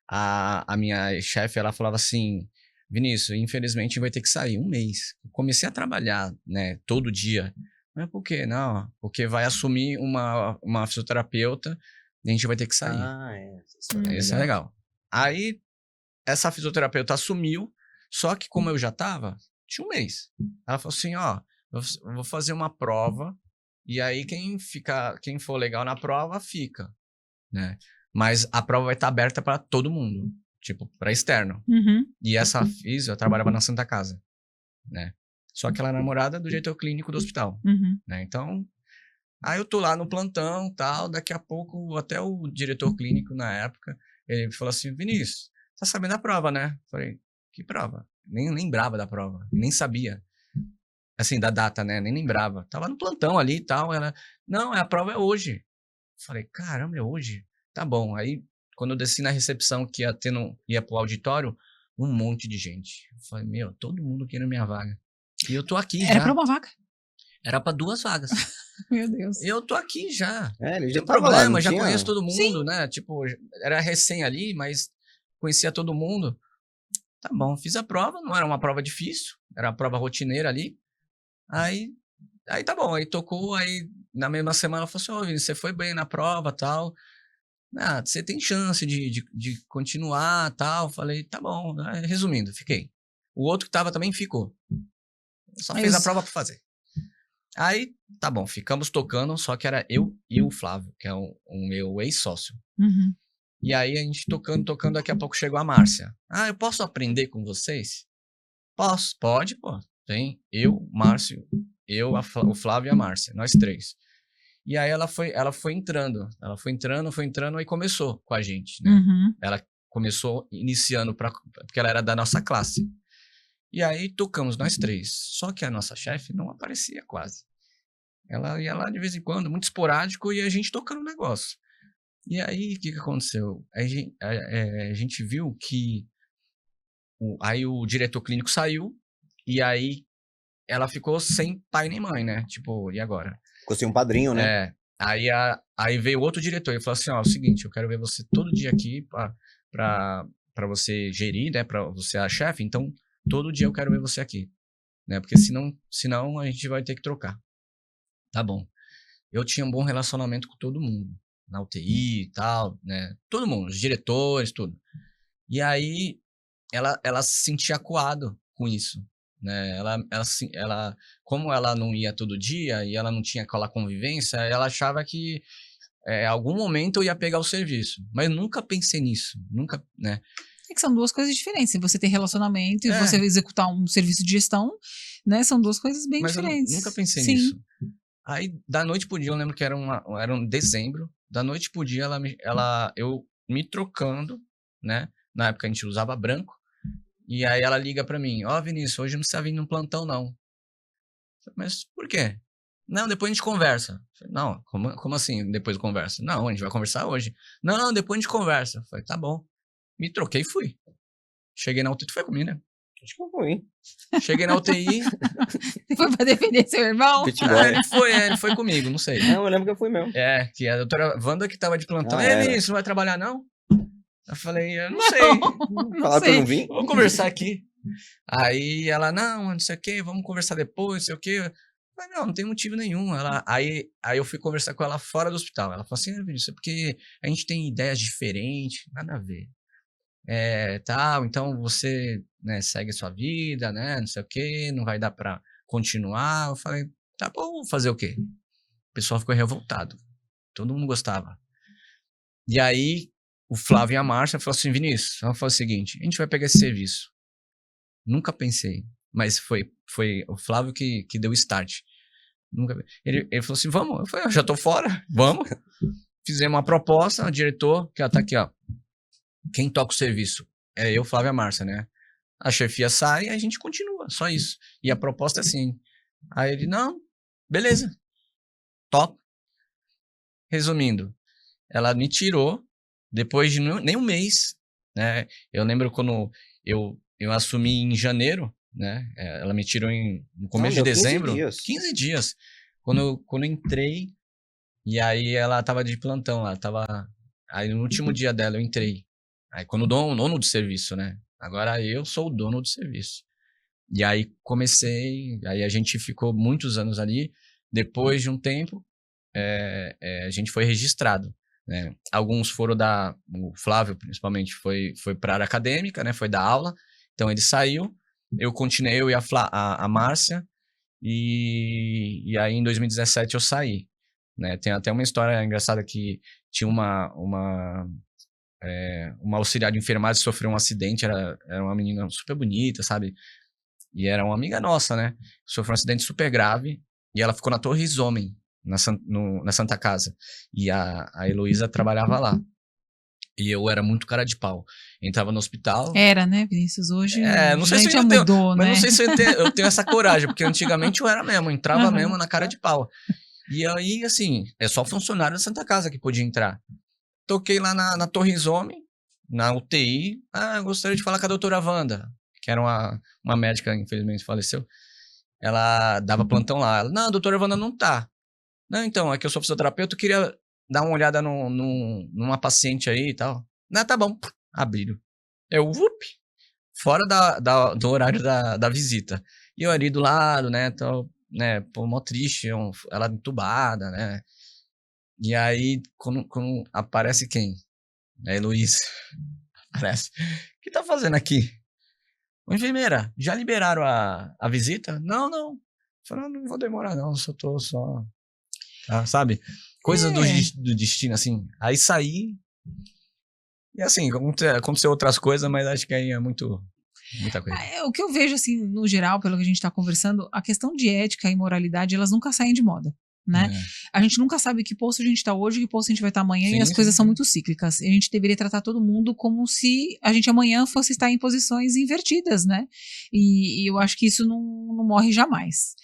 a minha chefe, ela falava assim, Vinícius, infelizmente vai ter que sair um mês. Eu comecei a trabalhar, né? Todo dia. Mas por quê? Não, porque vai assumir uma fisioterapeuta e a gente vai ter que sair. Isso é legal. Aí, essa fisioterapeuta assumiu, só que como eu já tava, tinha um mês. Ela falou assim, ó, eu vou fazer uma prova, e aí quem for legal na prova, fica, né? Mas a prova vai estar aberta para todo mundo, tipo, para externo. Uhum. E essa fisio trabalhava na Santa Casa, né? Só que ela era namorada do diretor clínico do hospital, Uhum. né? Então, aí eu tô lá no plantão, tal, daqui a pouco até o diretor clínico na época, ele falou assim, Vinícius, tá sabendo da prova, né? Falei, que prova? Nem lembrava da prova, nem sabia. Assim, da data, né? Nem lembrava. Tava no plantão ali e tal, ela, não, a prova é hoje. Falei, caramba, é hoje? Tá bom. Aí, quando eu desci na recepção que ia pro auditório, um monte de gente. Eu falei, meu, todo mundo querendo minha vaga. E eu tô aqui já. Era pra uma vaga? Era pra 2 vagas. Meu Deus. Eu tô aqui já. Ele Não já tem tava lá, problema, não já tinha? conheço todo mundo, Sim. né? Tipo, era recém ali, mas conhecia todo mundo. Tá bom, fiz a prova, não era uma prova difícil, era uma prova rotineira ali. Aí tá bom, aí tocou, aí na mesma semana ela falou assim, ô Vinícius, você foi bem na prova e tal. Você tem chance de continuar e tal. Falei, tá bom. Aí, resumindo, fiquei. O outro que tava também ficou. Só fez a prova pra fazer. Aí, tá bom, ficamos tocando, só que era eu e o Flávio, que é o meu ex-sócio. Uhum. E aí a gente tocando, daqui a pouco chegou a Márcia. Eu posso aprender com vocês? Posso, pode, pô. Tem eu, Márcio, o Flávio e a Márcia, nós 3. E aí ela foi entrando, aí começou com a gente, né? Uhum. Ela começou iniciando, porque ela era da nossa classe. E aí tocamos nós 3. Só que a nossa chefe não aparecia quase. Ela ia lá de vez em quando, muito esporádico, e a gente tocando o negócio. E aí, o que aconteceu? A gente viu que aí o diretor clínico saiu, e aí ela ficou sem pai nem mãe, né? Tipo, e agora? Ficou sem um padrinho, né? Aí veio outro diretor e falou assim, ó, é o seguinte, eu quero ver você todo dia aqui pra você gerir, né? Pra você a chefe, então todo dia eu quero ver você aqui, né? Porque senão a gente vai ter que trocar. Tá bom. Eu tinha um bom relacionamento com todo mundo, na UTI e tal, né? Todo mundo, os diretores, tudo. E aí ela se sentia acuado com isso, né? Ela, como ela não ia todo dia e ela não tinha aquela convivência, ela achava que algum momento eu ia pegar o serviço. Mas eu nunca pensei nisso, nunca, né? É que são duas coisas diferentes. Você ter relacionamento e você executar um serviço de gestão, né? São duas coisas bem diferentes. Eu nunca pensei Sim. nisso. Aí, da noite pro dia, eu lembro que era um dezembro, da noite pro dia, eu me trocando, né? Na época a gente usava branco, e aí ela liga pra mim, ó, Vinícius, hoje não precisa vir no plantão, não. Mas por quê? Não, depois a gente conversa. Não, como assim depois conversa? Não, a gente vai conversar hoje. Não, depois a gente conversa. Falei, tá bom. Me troquei e fui. Cheguei na UTI, tu foi comigo, né? Acho que foi, hein? Cheguei na UTI. Foi pra defender seu irmão? Ele foi comigo, não sei. Não, eu lembro que eu fui mesmo. Que a doutora Wanda que tava de plantão. Vinícius, não vai trabalhar, não? Eu falei, eu não sei. Falaram pra eu não vir? Vamos conversar aqui. Aí ela, não sei o quê, vamos conversar depois, não sei o quê. Eu falei, não tem motivo nenhum. Aí eu fui conversar com ela fora do hospital. Ela falou assim, Vinícius, é porque a gente tem ideias diferentes, nada a ver. Tal, então você, né, segue a sua vida, né, não sei o quê, não vai dar pra continuar. Eu falei, tá bom, fazer o quê? O pessoal ficou revoltado. Todo mundo gostava. E aí, o Flávio e a Márcia falaram assim, Vinícius, vamos fazer o seguinte, a gente vai pegar esse serviço. Nunca pensei, mas foi o Flávio que deu o start. Ele falou assim, vamos. Eu falei, eu já tô fora, vamos. Fizemos uma proposta, o diretor, que tá aqui, ó. Quem toca o serviço? É eu, Flávio e a Márcia, né? A chefia sai e a gente continua, só isso. E a proposta é assim. Aí ele, não, beleza, top. Resumindo, ela me tirou depois de nem um mês, né? Eu lembro quando eu assumi em janeiro, né? Ela me tirou no começo de dezembro. 15 dias. Quando eu entrei, e aí ela tava de plantão lá, aí no último dia dela eu entrei. Aí quando o dono do serviço, né? Agora eu sou o dono do serviço. E aí comecei, aí a gente ficou muitos anos ali. Depois de um tempo, a gente foi registrado, né? Alguns foram o Flávio principalmente foi para a área acadêmica, né? Foi dar aula. Então ele saiu, eu continuei, eu e a Márcia, e aí em 2017 eu saí, né? Tem até uma história engraçada que tinha uma auxiliar de enfermagem que sofreu um acidente, era uma menina super bonita, sabe? E era uma amiga nossa, né? Sofreu um acidente super grave e ela ficou na Torre Homem, na Santa Casa. E a Heloísa trabalhava lá. E eu era muito cara de pau. Entrava no hospital. Era, né, Vinícius? Hoje não sei se já mudou, mas né? não sei se eu tenho essa coragem, porque antigamente eu era mesmo, entrava mesmo na cara de pau. E aí, assim, é só funcionário da Santa Casa que podia entrar. Toquei lá na Torre Homem, na UTI. Eu gostaria de falar com a doutora Wanda, que era uma médica, infelizmente faleceu. Ela dava plantão lá. Ela, não, a doutora Wanda não tá. Não, então, é que eu sou fisioterapeuta, eu queria dar uma olhada numa paciente aí e tal. Não, tá bom. Abriram. Eu, fora do horário da visita. E eu ali do lado, né, tal, né, pô, mó triste, ela entubada, né. E aí, quando aparece quem? A Heloísa. Aparece. O que tá fazendo aqui? Ô, enfermeira, já liberaram a visita? Não. Falei, não vou demorar não, só... sabe? Coisas do destino, assim. Aí saí. E assim, aconteceu outras coisas, mas acho que aí é muita coisa. O que eu vejo, assim, no geral, pelo que a gente está conversando, a questão de ética e moralidade, elas nunca saem de moda, né? A gente nunca sabe que posto a gente está hoje, que posto a gente vai estar amanhã, e as coisas são muito cíclicas. E a gente deveria tratar todo mundo como se a gente amanhã fosse estar em posições invertidas, né? E eu acho que isso não morre jamais.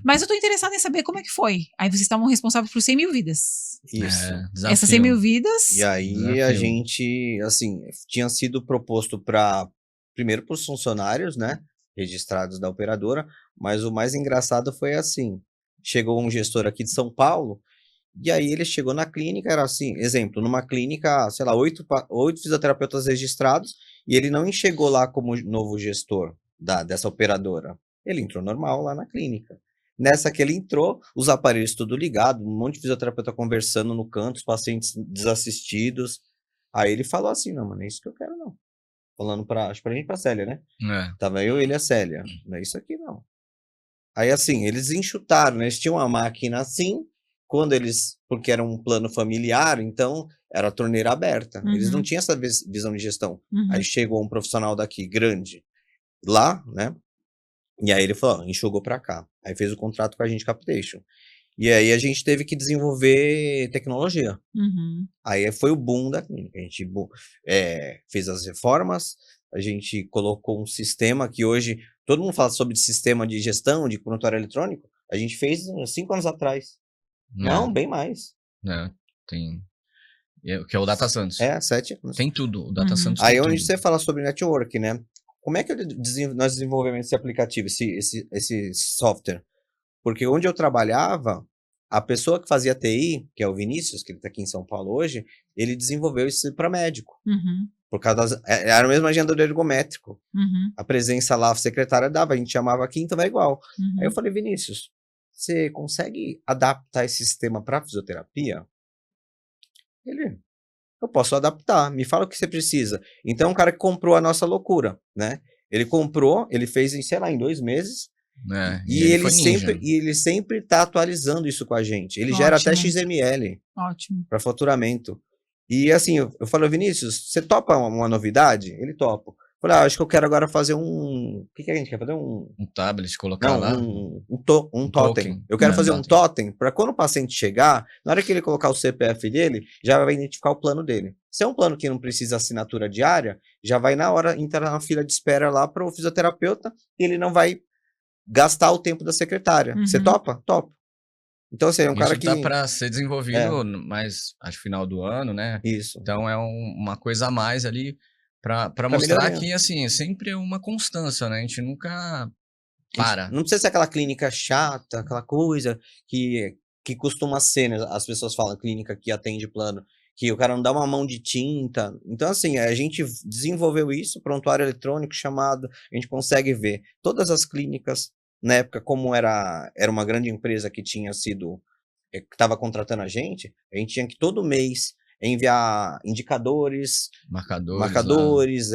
Mas eu tô interessada em saber como é que foi. Aí vocês estavam responsáveis por 100 mil vidas. Isso. Essas 100 mil vidas... E aí a gente, assim, tinha sido proposto primeiro para os funcionários, né, registrados da operadora, mas o mais engraçado foi assim, chegou um gestor aqui de São Paulo, e aí ele chegou na clínica, era assim, exemplo, numa clínica, sei lá, 8 fisioterapeutas registrados, e ele não chegou lá como novo gestor dessa operadora, ele entrou normal lá na clínica. Nessa que ele entrou, os aparelhos tudo ligado, um monte de fisioterapeuta conversando no canto, os pacientes desassistidos. Aí ele falou assim, não, mano, é isso que eu quero não. Falando acho pra gente, pra Célia, né? Tava eu, ele e a Célia. Não é isso aqui não. Aí assim, eles enxutaram, né? Eles tinham uma máquina assim, porque era um plano familiar, então era a torneira aberta. Eles não tinham essa visão de gestão. Aí chegou um profissional daqui, grande, lá, né? E aí ele falou, enxugou pra cá. Aí fez o contrato com a gente, Capitation. E aí a gente teve que desenvolver tecnologia. Aí foi o boom da clínica. A gente fez as reformas, a gente colocou um sistema que hoje, todo mundo fala sobre sistema de gestão, de prontuário eletrônico. A gente fez 5 anos atrás. Não, bem mais. Tem... Que é o Data Santos. 7 anos. Tem tudo, o Data Santos aí tem onde tudo. você fala sobre network, né? Como é que nós desenvolvemos esse aplicativo, esse software? Porque onde eu trabalhava, a pessoa que fazia TI, que é o Vinícius, que ele está aqui em São Paulo hoje, ele desenvolveu isso para médico. Por causa era a mesma agenda do ergométrico. A presença lá, a secretária dava, a gente chamava aqui, então vai igual. Aí eu falei, Vinícius, você consegue adaptar esse sistema para fisioterapia? Eu posso adaptar, me fala o que você precisa. Então, o cara que comprou a nossa loucura, né? Ele comprou, ele fez, sei lá, em 2 meses, E e foi ninja. ele sempre tá atualizando isso com a gente. Ele gera até Ótimo. XML Ótimo. para faturamento. E assim, eu falo, Vinícius, você topa uma novidade? Ele topa. Eu falei, acho que eu quero agora fazer O que a gente quer fazer? Um tablet, colocar Não, lá. um totem. token. Eu quero fazer um totem. totem para quando o paciente chegar, na hora que ele colocar o CPF dele, já vai identificar o plano dele. Se é um plano que não precisa assinatura diária, já vai na hora entrar na fila de espera lá para o fisioterapeuta e ele não vai gastar o tempo da secretária. Você Uhum. topa? Topa. Então, assim, é um cara Isso que... tá para ser desenvolvido mais, acho, final do ano, né? Isso. Então, é uma coisa a mais ali para Pra mostrar melhorar. que, assim, sempre é uma constância, né? A gente nunca para. Não precisa ser aquela clínica chata, aquela coisa que costuma ser, né? As pessoas falam, clínica que atende plano, que o cara não dá uma mão de tinta. Então, assim, a gente desenvolveu isso, prontuário eletrônico chamado, a gente consegue ver todas as clínicas, na época, como era uma grande empresa que tinha sido, que estava contratando a gente tinha que todo mês enviar indicadores, marcadores,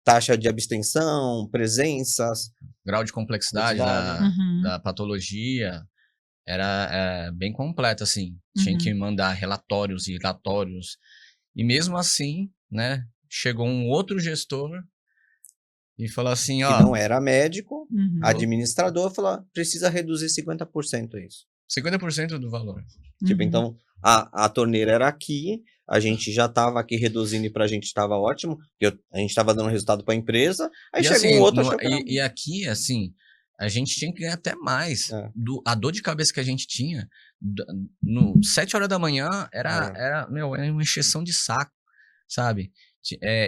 taxa de abstenção, presenças, grau de complexidade Uhum. da patologia, era bem completo, assim. Tinha que mandar relatórios e relatórios. E mesmo assim, né, chegou um outro gestor e falou assim, que ó... não era médico, Uhum. administrador, falou, precisa reduzir 50% isso. 50% do valor. Tipo, Uhum. então, a torneira era aqui, a gente já estava aqui reduzindo e pra gente estava ótimo, porque a gente estava dando resultado para a empresa, aí E chegou assim, um outro... achou que era- e aqui, assim, a gente tinha que ganhar até mais. A dor de cabeça que a gente tinha, 7 horas da manhã, era uma encheção de saco, sabe?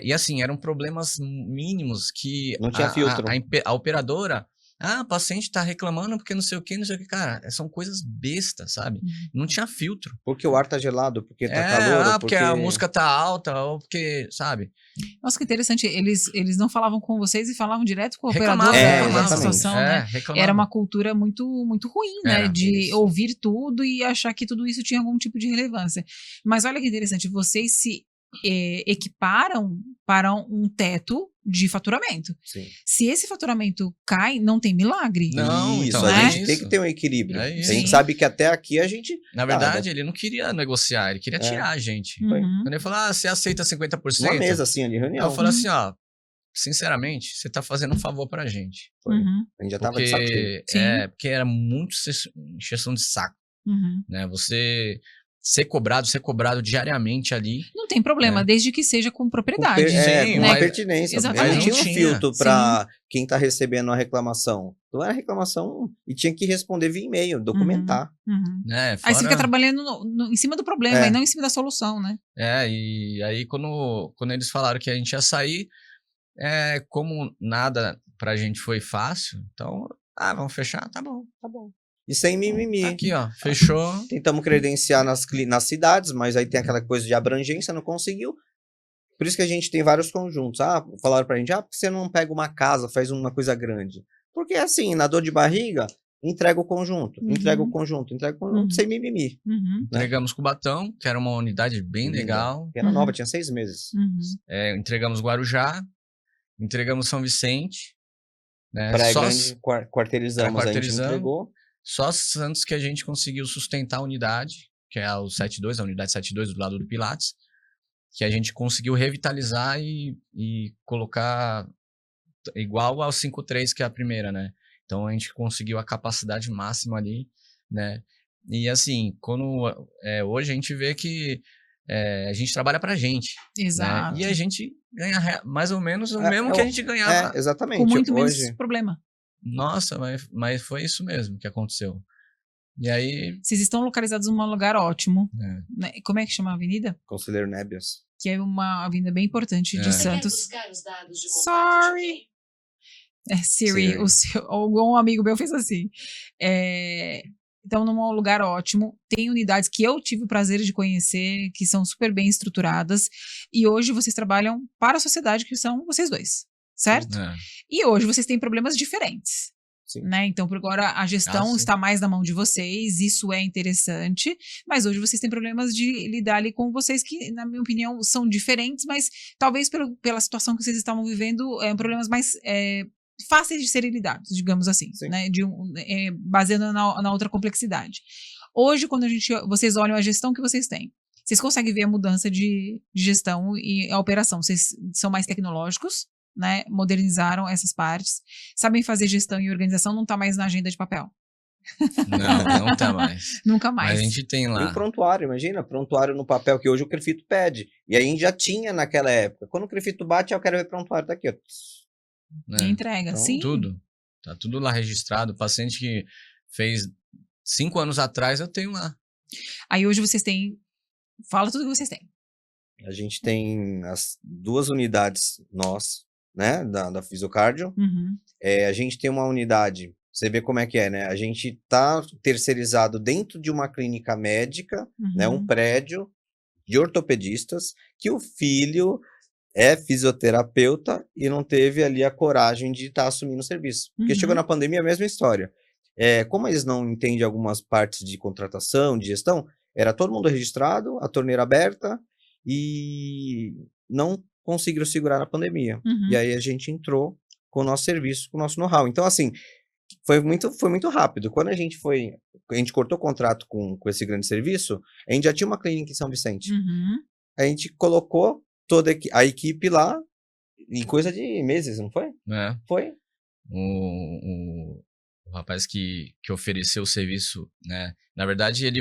E assim, eram problemas mínimos que Não tinha filtro. a operadora... o paciente tá reclamando porque não sei o que. Cara, são coisas bestas, sabe? Não tinha filtro. Porque o ar tá gelado, porque tá calor, ou porque a música tá alta, ou porque, sabe? Nossa, que interessante. Eles não falavam com vocês e falavam direto com o Reclamavam, operador da reclamavam. situação, né? Reclamavam. Era uma cultura muito, muito ruim, né? Era, De isso. ouvir tudo e achar que tudo isso tinha algum tipo de relevância. Mas olha que interessante, vocês se equiparam para um teto de faturamento. Sim. Se esse faturamento cai, não tem milagre. Não, isso, então, a é gente tem que ter um equilíbrio. É A isso. gente sabe que até aqui a gente... Na verdade, ele não queria negociar, ele queria tirar a gente. Uhum. Quando ele falou, você aceita 50%? Uma mesa assim de reunião. Eu falei assim, sinceramente, você tá fazendo um favor pra gente. Uhum. A gente já tava de saco cheio. Porque era muito encheção de saco, Uhum. né? Você ser cobrado diariamente ali. Não tem problema, desde que seja com propriedade. Sim, com né? uma pertinência. Exatamente. Mas não tinha um Não tinha. filtro para quem tá recebendo a reclamação. Então era reclamação e tinha que responder via e-mail, documentar. Uhum. Né? Aí você fica trabalhando em cima do problema e não em cima da solução, né? E aí quando eles falaram que a gente ia sair, como nada pra gente foi fácil, então, vamos fechar? Tá bom. E sem mimimi. Tá aqui, ó, fechou. Tentamos credenciar nas cidades, mas aí tem aquela coisa de abrangência, não conseguiu. Por isso que a gente tem vários conjuntos. Falaram pra gente, por que você não pega uma casa, faz uma coisa grande? Porque assim, na dor de barriga, entrega o conjunto, sem mimimi. Uhum. Entregamos Cubatão, que era uma unidade bem legal. Que era nova, tinha 6 meses. Uhum. Entregamos Guarujá, entregamos São Vicente. Né? Praia Grande, quarteirizamos, a gente entregou. Só Santos que a gente conseguiu sustentar a unidade, que é o 72, a unidade 72 do lado do Pilates, que a gente conseguiu revitalizar e colocar igual ao 5.3, que é a primeira, né? Então a gente conseguiu a capacidade máxima ali, né? E assim, hoje a gente vê que a gente trabalha pra gente. Exato. Né? E a gente ganha mais ou menos o mesmo que a gente ganhava. Exatamente. Com muito menos problema. Nossa, mas foi isso mesmo que aconteceu. E aí... Vocês estão localizados num lugar ótimo. Né? Como é que chama a avenida? Conselheiro Nébias. Que é uma avenida bem importante de Santos. Buscar os dados de Sorry. Siri. Algum amigo meu fez assim. Então, num lugar ótimo. Tem unidades que eu tive o prazer de conhecer, que são super bem estruturadas. E hoje vocês trabalham para a sociedade, que são vocês dois. Certo? E hoje vocês têm problemas diferentes. Sim. né? Então, por agora, a gestão sim. está mais na mão de vocês, isso é interessante, mas hoje vocês têm problemas de lidar ali com vocês que, na minha opinião, são diferentes, mas talvez pela situação que vocês estavam vivendo, problemas mais fáceis de serem lidados, digamos assim, Sim. né? Baseando na outra complexidade. Hoje, quando vocês olham a gestão que vocês têm, vocês conseguem ver a mudança de gestão e a operação. Vocês são mais tecnológicos, né? Modernizaram essas partes, sabem fazer gestão e organização, não está mais na agenda de papel. Não tá mais. Nunca Mas mais. a gente tem E lá. o prontuário, imagina, prontuário no papel que hoje o Crefito pede. E aí a gente já tinha naquela época. Quando o Crefito bate, eu quero ver prontuário, tá aqui, ó. né, E entrega, Então, sim. Tudo. Tá tudo lá registrado. O paciente que fez 5 anos atrás, eu tenho lá. Aí hoje vocês têm. Fala tudo que vocês têm. A gente tem as 2 unidades nós, né, da Fisiocardio. Uhum. A gente tem uma unidade, você vê como é que é, né? A gente tá terceirizado dentro de uma clínica médica, né, um prédio de ortopedistas, que o filho é fisioterapeuta e não teve ali a coragem de estar assumindo o serviço. Porque Uhum. chegou na pandemia, a mesma história. Como eles não entendem algumas partes de contratação, de gestão, era todo mundo registrado, a torneira aberta, e não conseguiram segurar na pandemia. Uhum. E aí a gente entrou com o nosso serviço, com o nosso know-how. Então, assim, foi muito rápido. Quando a gente cortou o contrato com esse grande serviço, a gente já tinha uma clínica em São Vicente. Uhum. A gente colocou toda a equipe lá em coisa de meses, não foi? Né? Foi. O rapaz que ofereceu o serviço, né? Na verdade, ele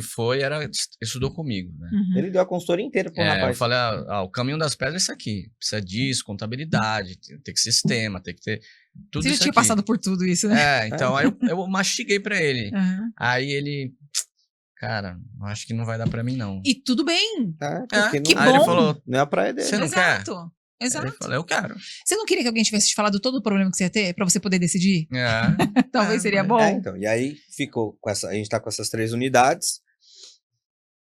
estudou comigo, né? Uhum. Ele deu a consultoria inteira pro Eu rapaz. falei, o caminho das pedras é isso aqui. Precisa disso, contabilidade, tem que sistema, tem que ter tudo Você já isso tinha aqui. passado por tudo isso, né? Então aí eu mastiguei pra ele. Uhum. Aí ele, cara, acho que não vai dar pra mim, não. E tudo bem. Porque que não, Aí ele bom. falou, não é a praia dele. você não quer? Exato. Aí Exato. ele falou, eu quero. Você não queria que alguém tivesse te falado todo o problema que você ia ter pra você poder decidir? É. Talvez seria bom. Então, e aí ficou a gente tá com essas 3 unidades.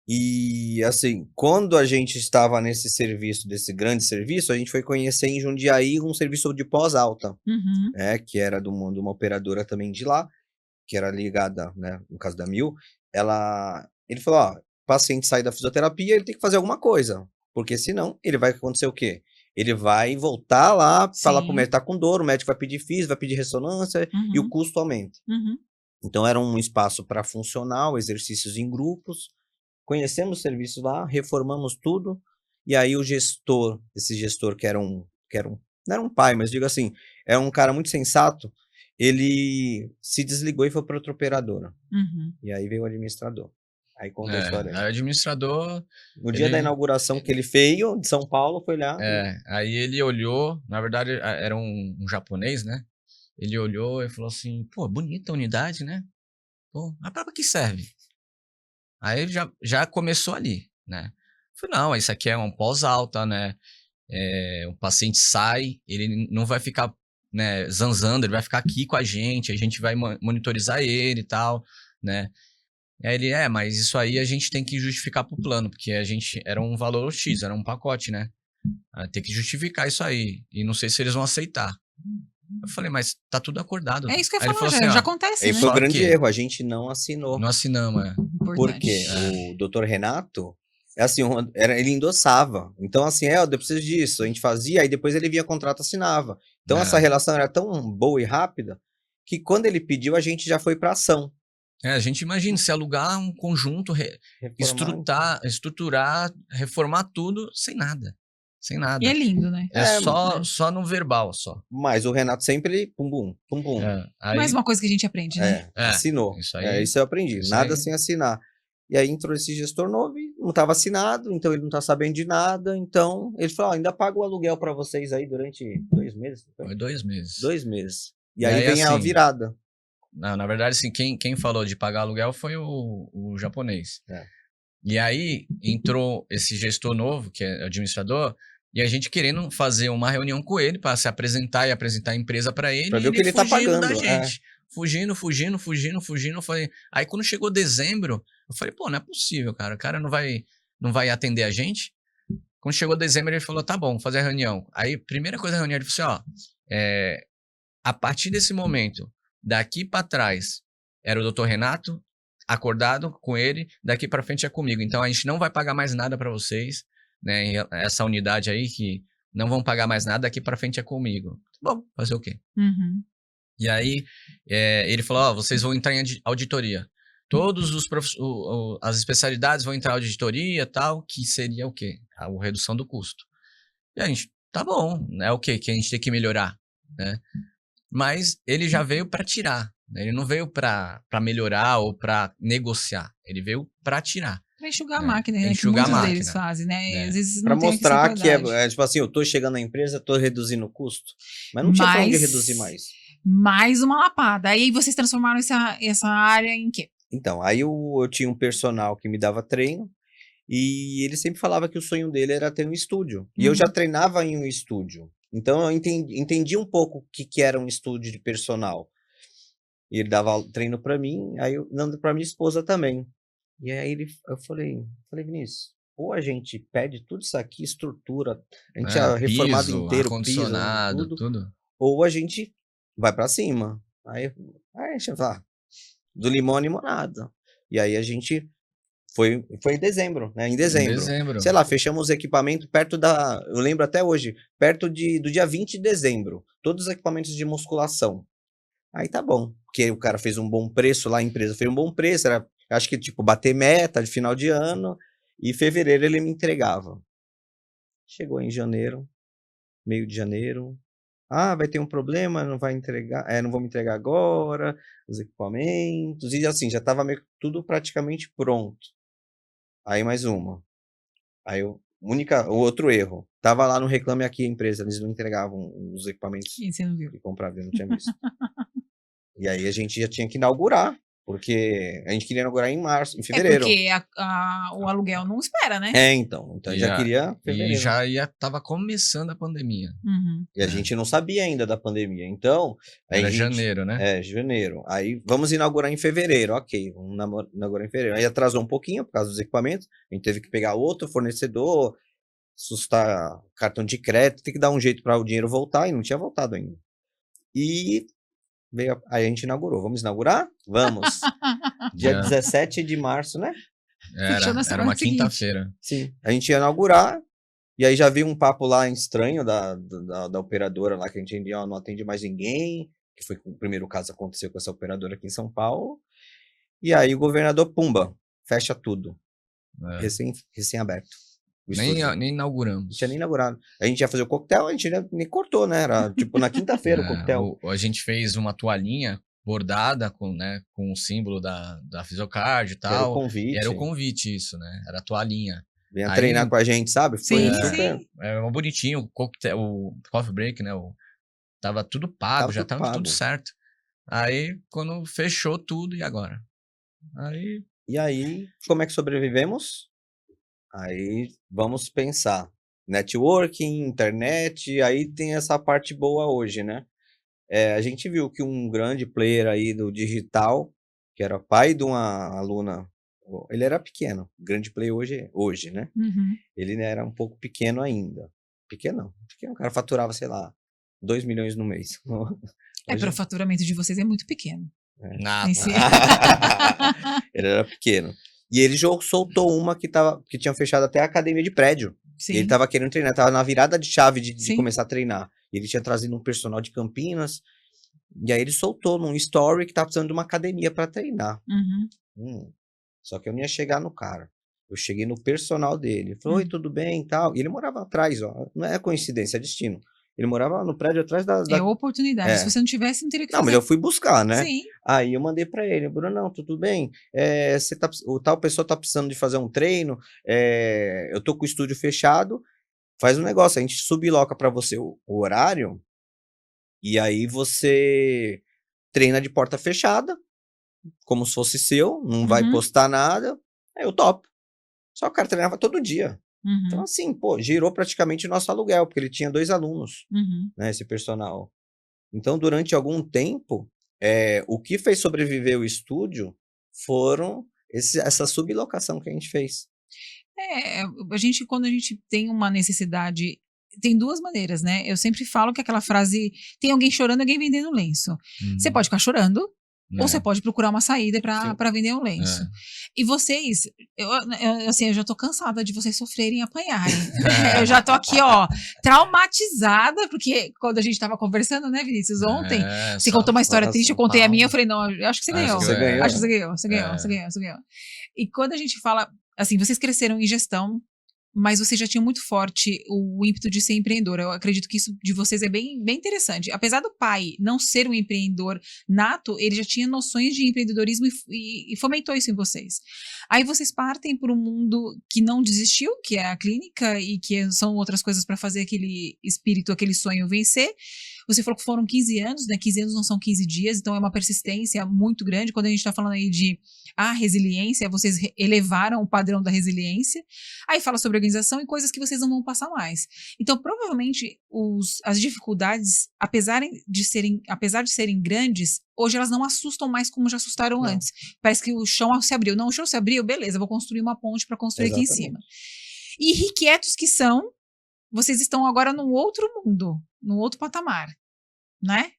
E assim, quando a gente estava nesse serviço, desse grande serviço, a gente foi conhecer em Jundiaí um serviço de pós-alta, Uhum. que era de uma operadora também de lá, que era ligada, né, no caso da Mil. Ele falou, o paciente sai da fisioterapia, ele tem que fazer alguma coisa, porque senão ele vai acontecer o quê? Ele vai voltar lá, falar pro médico, tá com dor, o médico vai pedir físio, vai pedir ressonância, e o custo aumenta. Uhum. Então era um espaço para funcional, exercícios em grupos. Conhecemos o serviço lá, reformamos tudo, e aí esse gestor que não era um pai, mas digo assim, era um cara muito sensato, ele se desligou e foi para outra operadora. Uhum. E aí veio o administrador. Aí conta a história. O administrador, No dia da inauguração que ele veio, de São Paulo, foi lá. aí ele olhou, na verdade era um japonês, né? Ele olhou e falou assim, pô, bonita a unidade, né? Pô, mas pra que serve? Aí já começou ali, né? Falei, não, isso aqui é um pós-alta, né? O paciente sai, ele não vai ficar, né, zanzando, ele vai ficar aqui com a gente vai monitorizar ele e tal, né? Aí ele, mas isso aí a gente tem que justificar pro plano, porque a gente era um valor X, era um pacote, né? Tem que justificar isso aí, e não sei se eles vão aceitar. Eu falei, mas tá tudo acordado. É isso que eu Aí ia ele falar, falou assim, já acontece, Aí né? foi o Só grande que- erro, a gente não assinou. Não assinamos, Importante. Porque o doutor Renato, assim, ele endossava. Então, assim, eu preciso disso. A gente fazia, aí depois ele via contrato, assinava. Então, essa relação era tão boa e rápida, que quando ele pediu, a gente já foi pra ação. a gente imagina, se alugar um conjunto, estruturar, reformar tudo, sem nada. Sem nada. E é lindo, né? Só no verbal, só. Mas o Renato sempre, pum, bum, pum, pum. Aí, Mais uma coisa que a gente aprende, né? Assinou. Isso Eu aprendi. isso Nada aí. sem assinar. E aí entrou esse gestor novo e não estava assinado, então ele não tá sabendo de nada. Então ele falou: ainda pago o aluguel para vocês aí durante 2 meses. Foi 2 meses. 2 meses. E E aí aí, vem a assim, virada. Não, na verdade, assim, quem falou de pagar aluguel foi o japonês. E aí entrou esse gestor novo, que é administrador, e a gente querendo fazer uma reunião com ele para se apresentar e apresentar a empresa para ele. Pra e ver o que ele tá fugindo pagando, da gente. Fugindo. Eu falei, aí quando chegou dezembro, eu falei, pô, não é possível, cara. O cara não vai atender a gente. Quando chegou dezembro, ele falou, tá bom, vou fazer a reunião. Aí, primeira coisa da reunião, ele falou assim, a partir desse momento, Daqui para trás era o Dr. Renato, acordado com ele, daqui para frente é comigo. Então a gente não vai pagar mais nada para vocês, né? Essa unidade aí que não vão pagar mais nada, daqui para frente é comigo. Bom, fazer o quê? Uhum. E aí ele falou, ó, vocês vão entrar em auditoria. Todos as especialidades vão entrar em auditoria, tal, que seria o quê? A redução do custo. E a gente, tá bom, é o quê? Que a gente tem que melhorar, né? Mas ele já veio para tirar, né? Ele não veio para melhorar ou para negociar, ele veio para tirar. Pra enxugar a É, máquina, né? Que enxugar a muitos máquina. deles fazem, né? É. Às vezes Pra não tem mostrar que qualidade. tipo assim, eu tô chegando na empresa, tô reduzindo o custo. Mas não tinha pra onde reduzir mais. Mais uma lapada. Aí vocês transformaram essa área em quê? Então, aí eu tinha um personal que me dava treino e ele sempre falava que o sonho dele era ter um estúdio. E eu já treinava em um estúdio. Então eu entendi um pouco o que era um estúdio de personal. E ele dava treino pra mim, aí eu dando pra minha esposa também. E aí eu falei, Vinícius, ou a gente pede tudo isso aqui, estrutura, a gente tinha reformado Piso, inteiro, piso, ar-condicionado, tudo. ou a gente vai pra cima. Aí a gente vai do limão à limonada. E aí a gente foi em dezembro, né? Em dezembro. Sei lá, fechamos os equipamentos perto eu lembro até hoje, perto do dia 20 de dezembro. Todos os equipamentos de musculação. Aí tá bom, porque o cara fez um bom preço lá, a empresa fez um bom preço, era, acho que tipo, bater meta de final de ano, e em fevereiro ele me entregava. Chegou em janeiro, meio de janeiro, vai ter um problema, não vai entregar, não vou me entregar agora, os equipamentos, e assim, já tava meio tudo praticamente pronto. Aí mais uma. Aí o outro erro, tava lá no Reclame Aqui a empresa, eles não entregavam os equipamentos E você não viu? que comprava, eu não tinha visto. E aí a gente já tinha que inaugurar, porque a gente queria inaugurar em fevereiro. Porque o aluguel não espera, né? Então já queria fevereiro. E já tava começando a pandemia. E a gente não sabia ainda da pandemia, então... Era janeiro, né? Janeiro. Aí vamos inaugurar em fevereiro, ok, vamos inaugurar em fevereiro. Aí atrasou um pouquinho por causa dos equipamentos, a gente teve que pegar outro fornecedor, sustar cartão de crédito, tem que dar um jeito para o dinheiro voltar, e não tinha voltado ainda. E... aí a gente inaugurou. Vamos inaugurar? Vamos. Dia 17 de março, né? Era uma quinta-feira. Sim. A gente ia inaugurar. E aí já vi um papo lá estranho da operadora lá, que a gente não atende mais ninguém. Que foi o primeiro caso que aconteceu com essa operadora aqui em São Paulo. E aí o governador, pumba, fecha tudo. Recém-aberto. Nem inauguramos. Não tinha nem inaugurado. A gente ia fazer o coquetel, a gente nem cortou, né? Era tipo na quinta-feira o coquetel. A gente fez uma toalhinha bordada com o símbolo da Fisiocard e tal. Era o convite. Era o convite, isso, né? Era a toalhinha. Venha treinar com a gente, sabe? Sim, super... Era bonitinho, o coquetel, o coffee break, né? Tava tudo pago, já tava tudo certo. Aí, quando fechou tudo, e agora? E aí, como é que sobrevivemos? Aí, vamos pensar. Networking, internet, aí tem essa parte boa hoje, né? A gente viu que um grande player aí do digital, que era pai de uma aluna, ele era pequeno, grande player hoje, né? Ele era um pouco pequeno ainda. Pequeno, o cara faturava, sei lá, 2 milhões no mês. Para o faturamento de vocês é muito pequeno. Nada. Ele era pequeno. E ele soltou uma que tinha fechado até a academia de prédio. Sim. E ele tava querendo treinar, tava na virada de chave de começar a treinar. Ele tinha trazido um personal de Campinas. E aí ele soltou num story que tava precisando de uma academia para treinar. Só que eu não ia chegar no cara. Eu cheguei no personal dele. Ele falou, oi, tudo bem e tal. E ele morava atrás, ó. Não é coincidência, é destino. Ele morava no prédio atrás da... É oportunidade. Se você não tivesse, não teria que fazer. Não, mas eu fui buscar, né? Sim. Aí eu mandei pra ele, Brunão, tudo bem? O tal pessoa tá precisando de fazer um treino, eu tô com o estúdio fechado, faz um negócio, a gente subloca pra você o horário, e aí você treina de porta fechada, como se fosse seu, não vai postar nada, aí eu topo. Só que o cara treinava todo dia. Então, assim, girou praticamente o nosso aluguel, porque ele tinha 2 alunos, né, esse personal. Então, durante algum tempo, o que fez sobreviver o estúdio foram essa sublocação que a gente fez. Quando a gente tem uma necessidade tem duas maneiras, né? Eu sempre falo que aquela frase, tem alguém chorando, alguém vendendo lenço. Você pode ficar chorando, ou você pode procurar uma saída pra vender um lenço. E vocês, assim, eu já tô cansada de vocês sofrerem e apanharem. Eu já tô aqui, ó, traumatizada, porque quando a gente tava conversando, né, Vinícius, ontem, você contou uma história triste, eu contei a minha, eu falei, não, eu acho que você ganhou. Você ganhou. Acho que você ganhou. E quando a gente fala, assim, vocês cresceram em gestão, mas você já tinha muito forte o ímpeto de ser empreendedor. Eu acredito que isso de vocês é bem, bem interessante. Apesar do pai não ser um empreendedor nato, ele já tinha noções de empreendedorismo e fomentou isso em vocês. Aí vocês partem para um mundo que não desistiu, que é a clínica, e que são outras coisas para fazer aquele espírito, aquele sonho vencer. Você falou que foram 15 anos, né? 15 anos não são 15 dias, então é uma persistência muito grande. Quando a gente está falando aí de resiliência, vocês elevaram o padrão da resiliência. Aí fala sobre organização e coisas que vocês não vão passar mais. Então, provavelmente, as dificuldades, apesar de serem grandes, hoje elas não assustam mais como já assustaram antes. Parece que o chão se abriu. Não, o chão se abriu, beleza, vou construir uma ponte para construir aqui em cima. E irrequietos que são, vocês estão agora num outro mundo, num outro patamar, né?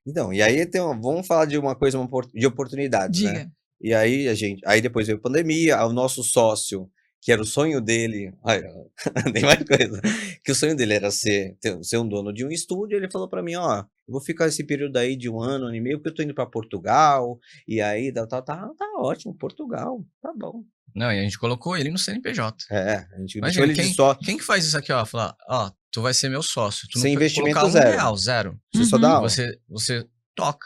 Então, e aí vamos falar de uma coisa de oportunidades, Diga. né? E aí aí depois veio a pandemia, o nosso sócio, que era o sonho dele, tem mais coisa, que o sonho dele era ser um dono de um estúdio, ele falou pra mim, ó, eu vou ficar esse período aí de 1 ano e meio, porque eu tô indo pra Portugal, e aí tá ótimo, Portugal, tá bom. Não, e a gente colocou ele no CNPJ. A gente Imagina, deixou ele de só. quem que faz isso aqui, ó? Falar, ó, tu vai ser meu sócio. Tu Sem não investimento colocar zero. R$1, zero. Você só dá aula. Você toca.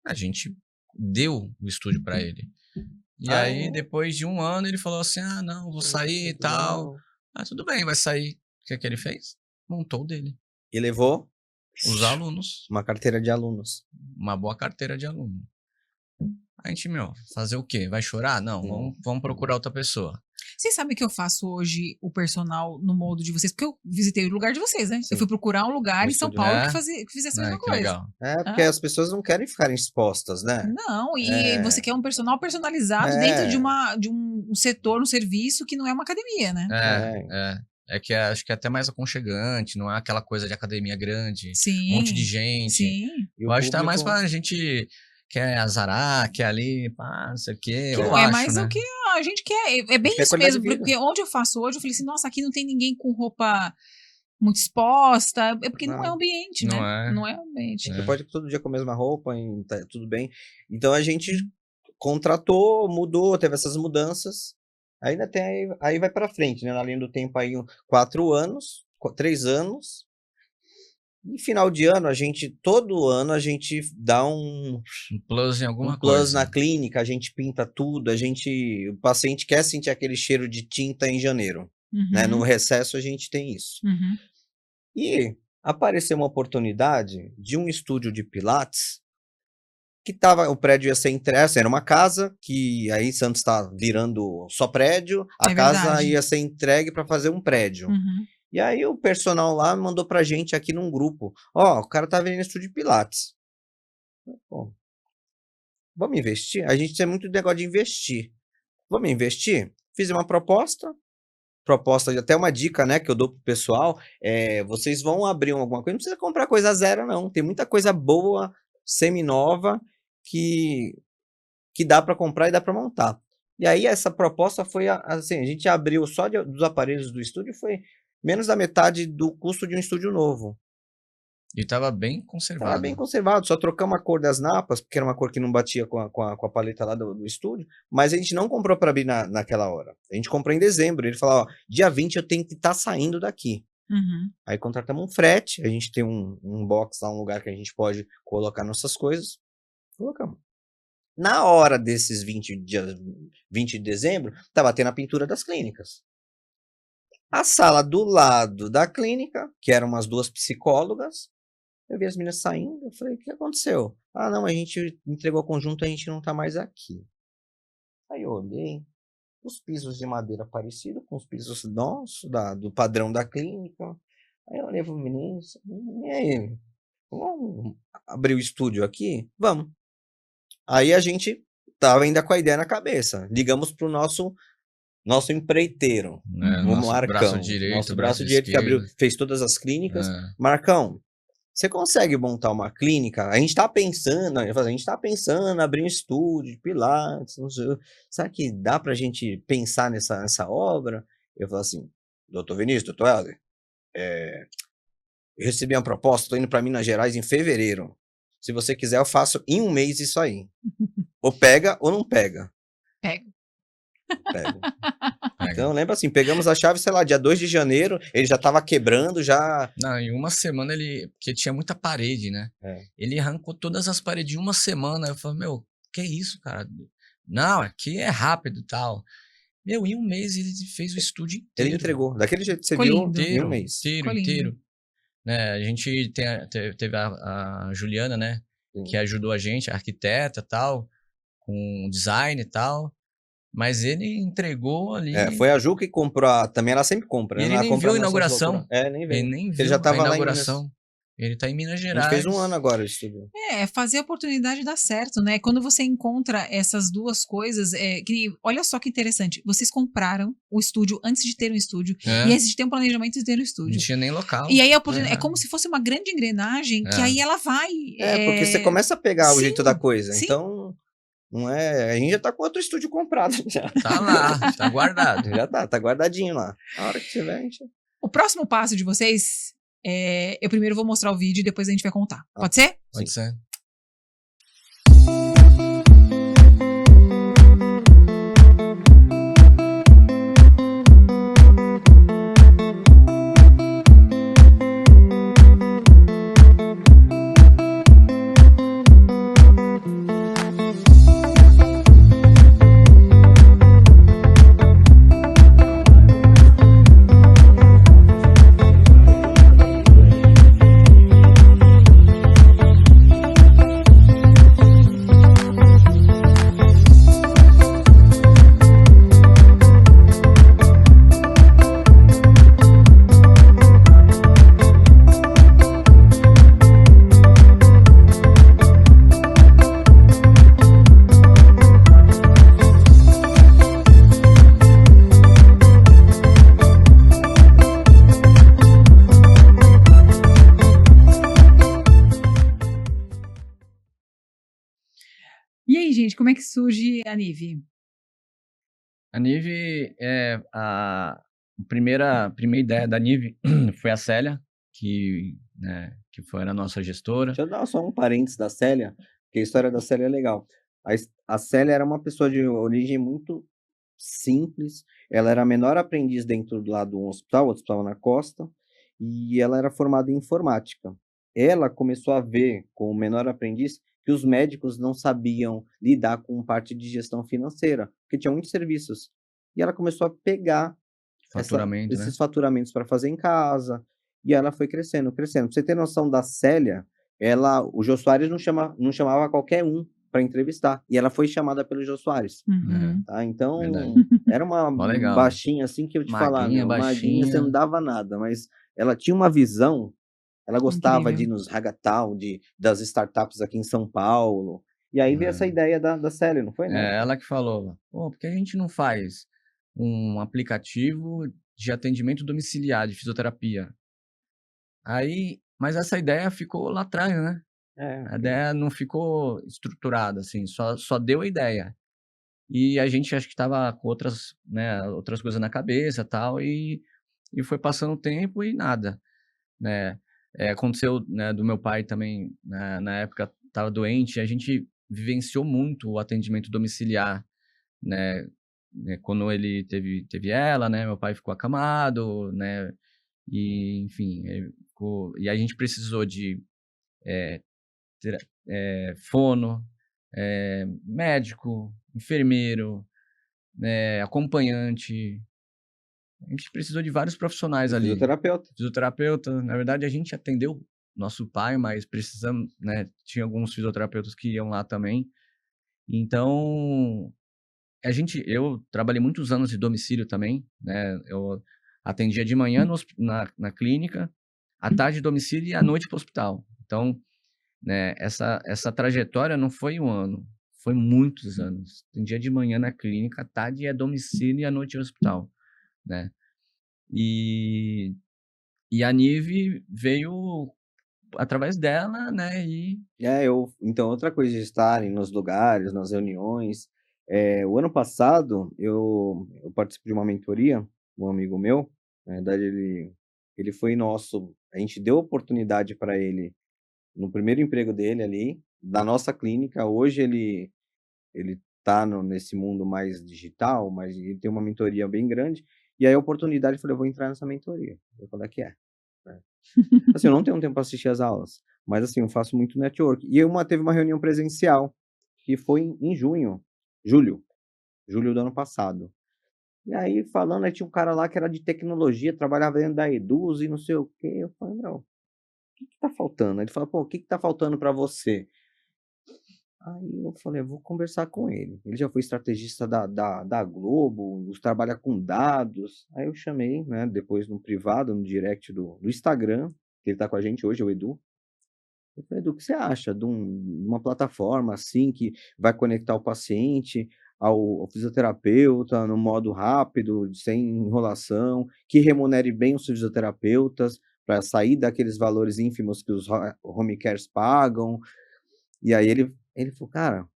A gente deu o estúdio pra ele. E aí, depois de 1 ano, ele falou assim, não, vou sair e tal. Tudo bem, vai sair. O que ele fez? Montou o dele. E levou Os alunos. uma carteira de alunos. Uma boa carteira de aluno. A gente, fazer o quê? Vai chorar? Não, vamos procurar outra pessoa. Vocês sabem que eu faço hoje o personal no modo de vocês? Porque eu visitei o lugar de vocês, né? Sim. Eu fui procurar um lugar em São Paulo que fizesse a mesma que coisa. legal. Porque as pessoas não querem ficar expostas, né? Não, e você quer um personal personalizado dentro de um setor, um serviço que não é uma academia, né? É que acho que é até mais aconchegante, não é aquela coisa de academia grande, Sim, um monte de gente. Sim. Eu acho que tá mais pra gente quer azarar, quer ali, pá, não sei o quê. Eu é acho, mais né? o que a gente quer. É bem isso mesmo, porque onde eu faço hoje, eu falei assim, nossa, aqui não tem ninguém com roupa muito exposta, é porque não é ambiente, né? Não é ambiente. Você pode ir todo dia com a mesma roupa, tá tudo bem. Então a gente contratou, mudou, teve essas mudanças. Ainda tem, aí vai pra frente, né? Na linha do tempo aí 4 anos, 3 anos. E final de ano, todo ano a gente dá um plus em alguma plus coisa. na clínica, a gente pinta tudo, o paciente quer sentir aquele cheiro de tinta em janeiro, né? No recesso a gente tem isso. E apareceu uma oportunidade de um estúdio de pilates que o prédio ia ser entregue, era uma casa que aí Santos está virando só prédio, a casa ia ser entregue para fazer um prédio. E aí o personal lá mandou pra gente aqui num grupo, o cara tá vendendo estúdio de pilates. Bom, vamos investir? A gente tem muito negócio de investir. Vamos investir? Fiz uma proposta, até uma dica, né, que eu dou pro pessoal, vocês vão abrir alguma coisa, não precisa comprar coisa zero não, tem muita coisa boa, semi-nova, que dá para comprar e dá para montar. E aí essa proposta foi assim, a gente abriu só dos aparelhos do estúdio, foi menos da metade do custo de um estúdio novo. E tava bem conservado. Tava bem conservado, só trocamos a cor das napas, porque era uma cor que não batia com a paleta lá do estúdio, mas a gente não comprou para abrir naquela hora. A gente comprou em dezembro, ele falou, dia 20 eu tenho que estar saindo daqui. Aí contratamos um frete, a gente tem um box lá, um lugar que a gente pode colocar nossas coisas, colocamos. Na hora desses 20 de dezembro, tava tendo a pintura das clínicas. A sala do lado da clínica, que eram umas 2 psicólogas, eu vi as meninas saindo, eu falei, o que aconteceu? Não, a gente entregou o conjunto, a gente não tá mais aqui. Aí eu olhei, os pisos de madeira parecidos com os pisos nossos, do padrão da clínica. Aí eu olhei pro menino, e aí, vamos abrir o estúdio aqui? Vamos. Aí a gente tava ainda com a ideia na cabeça, ligamos pro nosso Nosso empreiteiro, né? o Nosso Marcão. braço direito, Nosso braço direito que abriu, fez todas as clínicas. Marcão, você consegue montar uma clínica? A gente tá pensando, em abrir um estúdio de Pilates, não sei, será que dá pra gente pensar nessa obra? Eu falo assim, doutor Vinícius, doutor Helder, eu recebi uma proposta, tô indo pra Minas Gerais em fevereiro. Se você quiser, eu faço em um mês isso aí. Ou pega ou não pega. Pego. Então, lembra assim, pegamos a chave, sei lá, dia 2 de janeiro, ele já tava quebrando, já... Não, em uma semana porque tinha muita parede, né? Ele arrancou todas as paredes em uma semana. Eu falei, meu, que isso, cara? Não, aqui é rápido e tal. Meu, em um mês ele fez o estúdio inteiro. Ele entregou, daquele jeito que você Ficou viu, lindo. em um mês. Inteiro. Né, a gente teve a Juliana, né? Sim. Que ajudou a gente, a arquiteta e tal, com design e tal. Mas ele entregou ali. Foi a Ju que comprou, também ela sempre compra, né? Ele nem viu a inauguração. Nem viu. Ele nem viu já tava a lá inauguração. Ele tá em Minas Gerais. A gente fez 1 ano agora de estúdio. Fazer a oportunidade dar certo, né? Quando você encontra essas duas coisas, olha só que interessante. Vocês compraram o estúdio antes de ter um estúdio. E antes de ter um planejamento de ter um estúdio. Não tinha nem local. E aí a oportunidade é como se fosse uma grande engrenagem que aí ela vai. Porque você começa a pegar o Sim, jeito da coisa. sim. Então, não é. A gente já tá com outro estúdio comprado já. Tá lá, tá guardado. Já tá guardadinho lá. A hora que tiver, a gente. O próximo passo de vocês eu primeiro vou mostrar o vídeo e depois a gente vai contar. Pode ser? Pode ser. E aí, gente, como é que surge a Nive? A Nive, a primeira ideia da Nive foi a Célia, que foi a nossa gestora. Deixa eu dar só um parênteses da Célia, porque a história da Célia é legal. A Célia era uma pessoa de origem muito simples, ela era a menor aprendiz dentro do lado do hospital na Costa, e ela era formada em informática. Ela começou a ver, com o menor aprendiz, que os médicos não sabiam lidar com parte de gestão financeira, porque tinha muitos serviços. E ela começou a pegar esses faturamentos para fazer em casa, e ela foi crescendo. Pra você ter noção da Célia, o Jô Soares não chamava qualquer um para entrevistar, e ela foi chamada pelo Jô Soares. Tá? Então, era uma baixinha assim que eu te falar, magrinha, você não dava nada, mas ela tinha uma visão. Ela gostava de ir nos Hackathon, das startups aqui em São Paulo. E aí veio essa ideia da Célia, não foi, né? Ela que falou, por que a gente não faz um aplicativo de atendimento domiciliar de fisioterapia? Mas essa ideia ficou lá atrás, né? A ideia não ficou estruturada, assim, só deu a ideia. E a gente acho que estava com outras coisas na cabeça tal, e foi passando o tempo e nada, né? Aconteceu, né, do meu pai também, na época estava doente, a gente vivenciou muito o atendimento domiciliar, né? Quando ele teve ela, né, meu pai ficou acamado, né, e enfim, e a gente precisou de fono, médico, enfermeiro, acompanhante. A gente precisou de vários profissionais ali. Fisioterapeuta. Na verdade, a gente atendeu nosso pai, mas precisamos, né? Tinha alguns fisioterapeutas que iam lá também. Então, eu trabalhei muitos anos de domicílio também, né? Eu atendia de manhã na clínica, à tarde de domicílio e à noite para o hospital. Então, né? Essa trajetória não foi um ano, Foi muitos anos. Tem dia de manhã na clínica, tarde é domicílio e à noite é hospital, né? E a Nive veio através dela, né? Então, outra coisa de estarem nos lugares, nas reuniões. O ano passado, eu participo de uma mentoria, um amigo meu, na verdade, ele foi nosso, a gente deu oportunidade para ele no primeiro emprego dele ali, da nossa clínica. Hoje ele tá nesse mundo mais digital, mas ele tem uma mentoria bem grande. E aí a oportunidade, eu falei, eu vou entrar nessa mentoria. Eu falei, que é? Assim, eu não tenho tempo para assistir as aulas, mas assim, eu faço muito network. E teve uma reunião presencial, que foi em julho do ano passado. E aí, falando, aí tinha um cara lá que era de tecnologia, trabalhava dentro da Eduz e não sei o quê. Eu falei, não, o que tá faltando? Ele falou, pô, o que tá faltando para você? Aí eu falei, eu vou conversar com ele. Ele já foi estrategista da Globo, trabalha com dados. Aí eu chamei, né, depois no privado, no direct do Instagram, que ele tá com a gente hoje, o Edu. Eu falei, Edu, o que você acha de uma plataforma assim que vai conectar o paciente ao fisioterapeuta no modo rápido, sem enrolação, que remunere bem os fisioterapeutas para sair daqueles valores ínfimos que os home cares pagam? E aí ele falou, cara,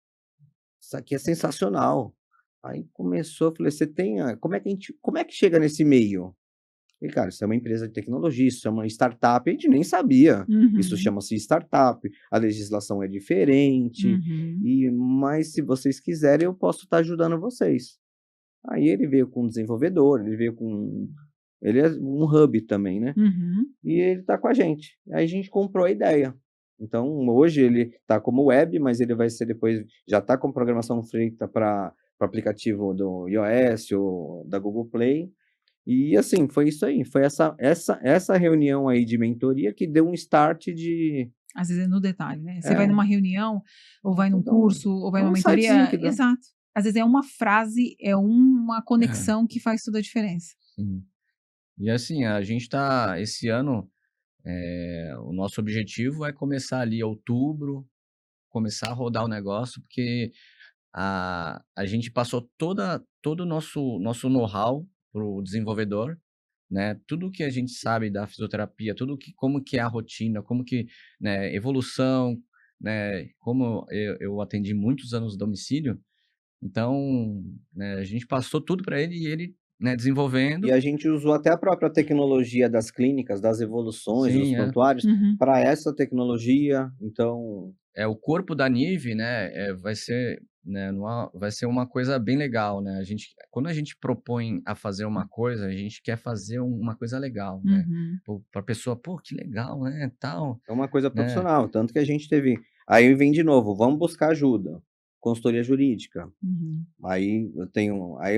isso aqui é sensacional. Aí começou, eu falei, como é que chega nesse meio? E, cara, isso é uma empresa de tecnologia, isso é uma startup, a gente nem sabia. Isso Uhum. chama-se startup, a legislação é diferente, mas se vocês quiserem, eu posso estar ajudando vocês. Aí ele veio com um desenvolvedor, ele é um hub também, né? Uhum. E ele está com a gente. Aí a gente comprou a ideia. Então, hoje ele está como web, mas ele vai ser depois, já está com programação feita para aplicativo do iOS ou da Google Play. E assim, foi isso aí. Foi essa reunião aí de mentoria que deu um start de. Às vezes é no detalhe, né? Você vai numa reunião, ou vai num Então, curso, ou vai é um numa mentoria. insightzinho que dá. Exato. Às vezes é uma frase, é uma conexão que faz toda a diferença. Sim. E assim, a gente tá, esse ano, o nosso objetivo é começar ali em outubro, começar a rodar o negócio, porque a gente passou todo o nosso know-how pro desenvolvedor, né? Tudo que a gente sabe da fisioterapia, como que é a rotina, como que, né, evolução, né? Como eu atendi muitos anos no domicílio, então, né, a gente passou tudo para ele e ele, né, desenvolvendo. E a gente usou até a própria tecnologia das clínicas, das evoluções, dos Sim, prontuários, Uhum. para essa tecnologia. Então, o corpo da Nive, né, vai ser, né, vai ser uma coisa bem legal, né? Quando a gente propõe a fazer uma coisa, a gente quer fazer uma coisa legal, né? Uhum. Para a pessoa, pô, que legal, né, tal, é uma coisa né? profissional. Tanto que a gente teve. Aí vem de novo, vamos buscar ajuda. Consultoria jurídica. Uhum. Aí eu tenho. É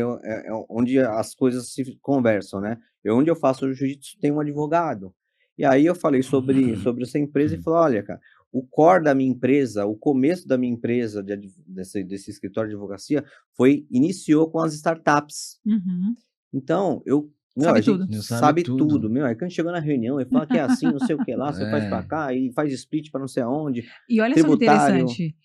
onde as coisas se conversam, né? Onde eu faço o jiu-jitsu tem um advogado. E aí eu falei sobre essa empresa e falei: olha, cara, o core da minha empresa, o começo da minha empresa, desse escritório de advocacia, iniciou com as startups. Uhum. Então, Sabe a gente tudo. sabe tudo. Aí quando chegou na reunião, ele fala que é assim, não sei o que lá, você faz pra É. cá, e faz split pra não sei aonde, E olha só que tributário. interessante.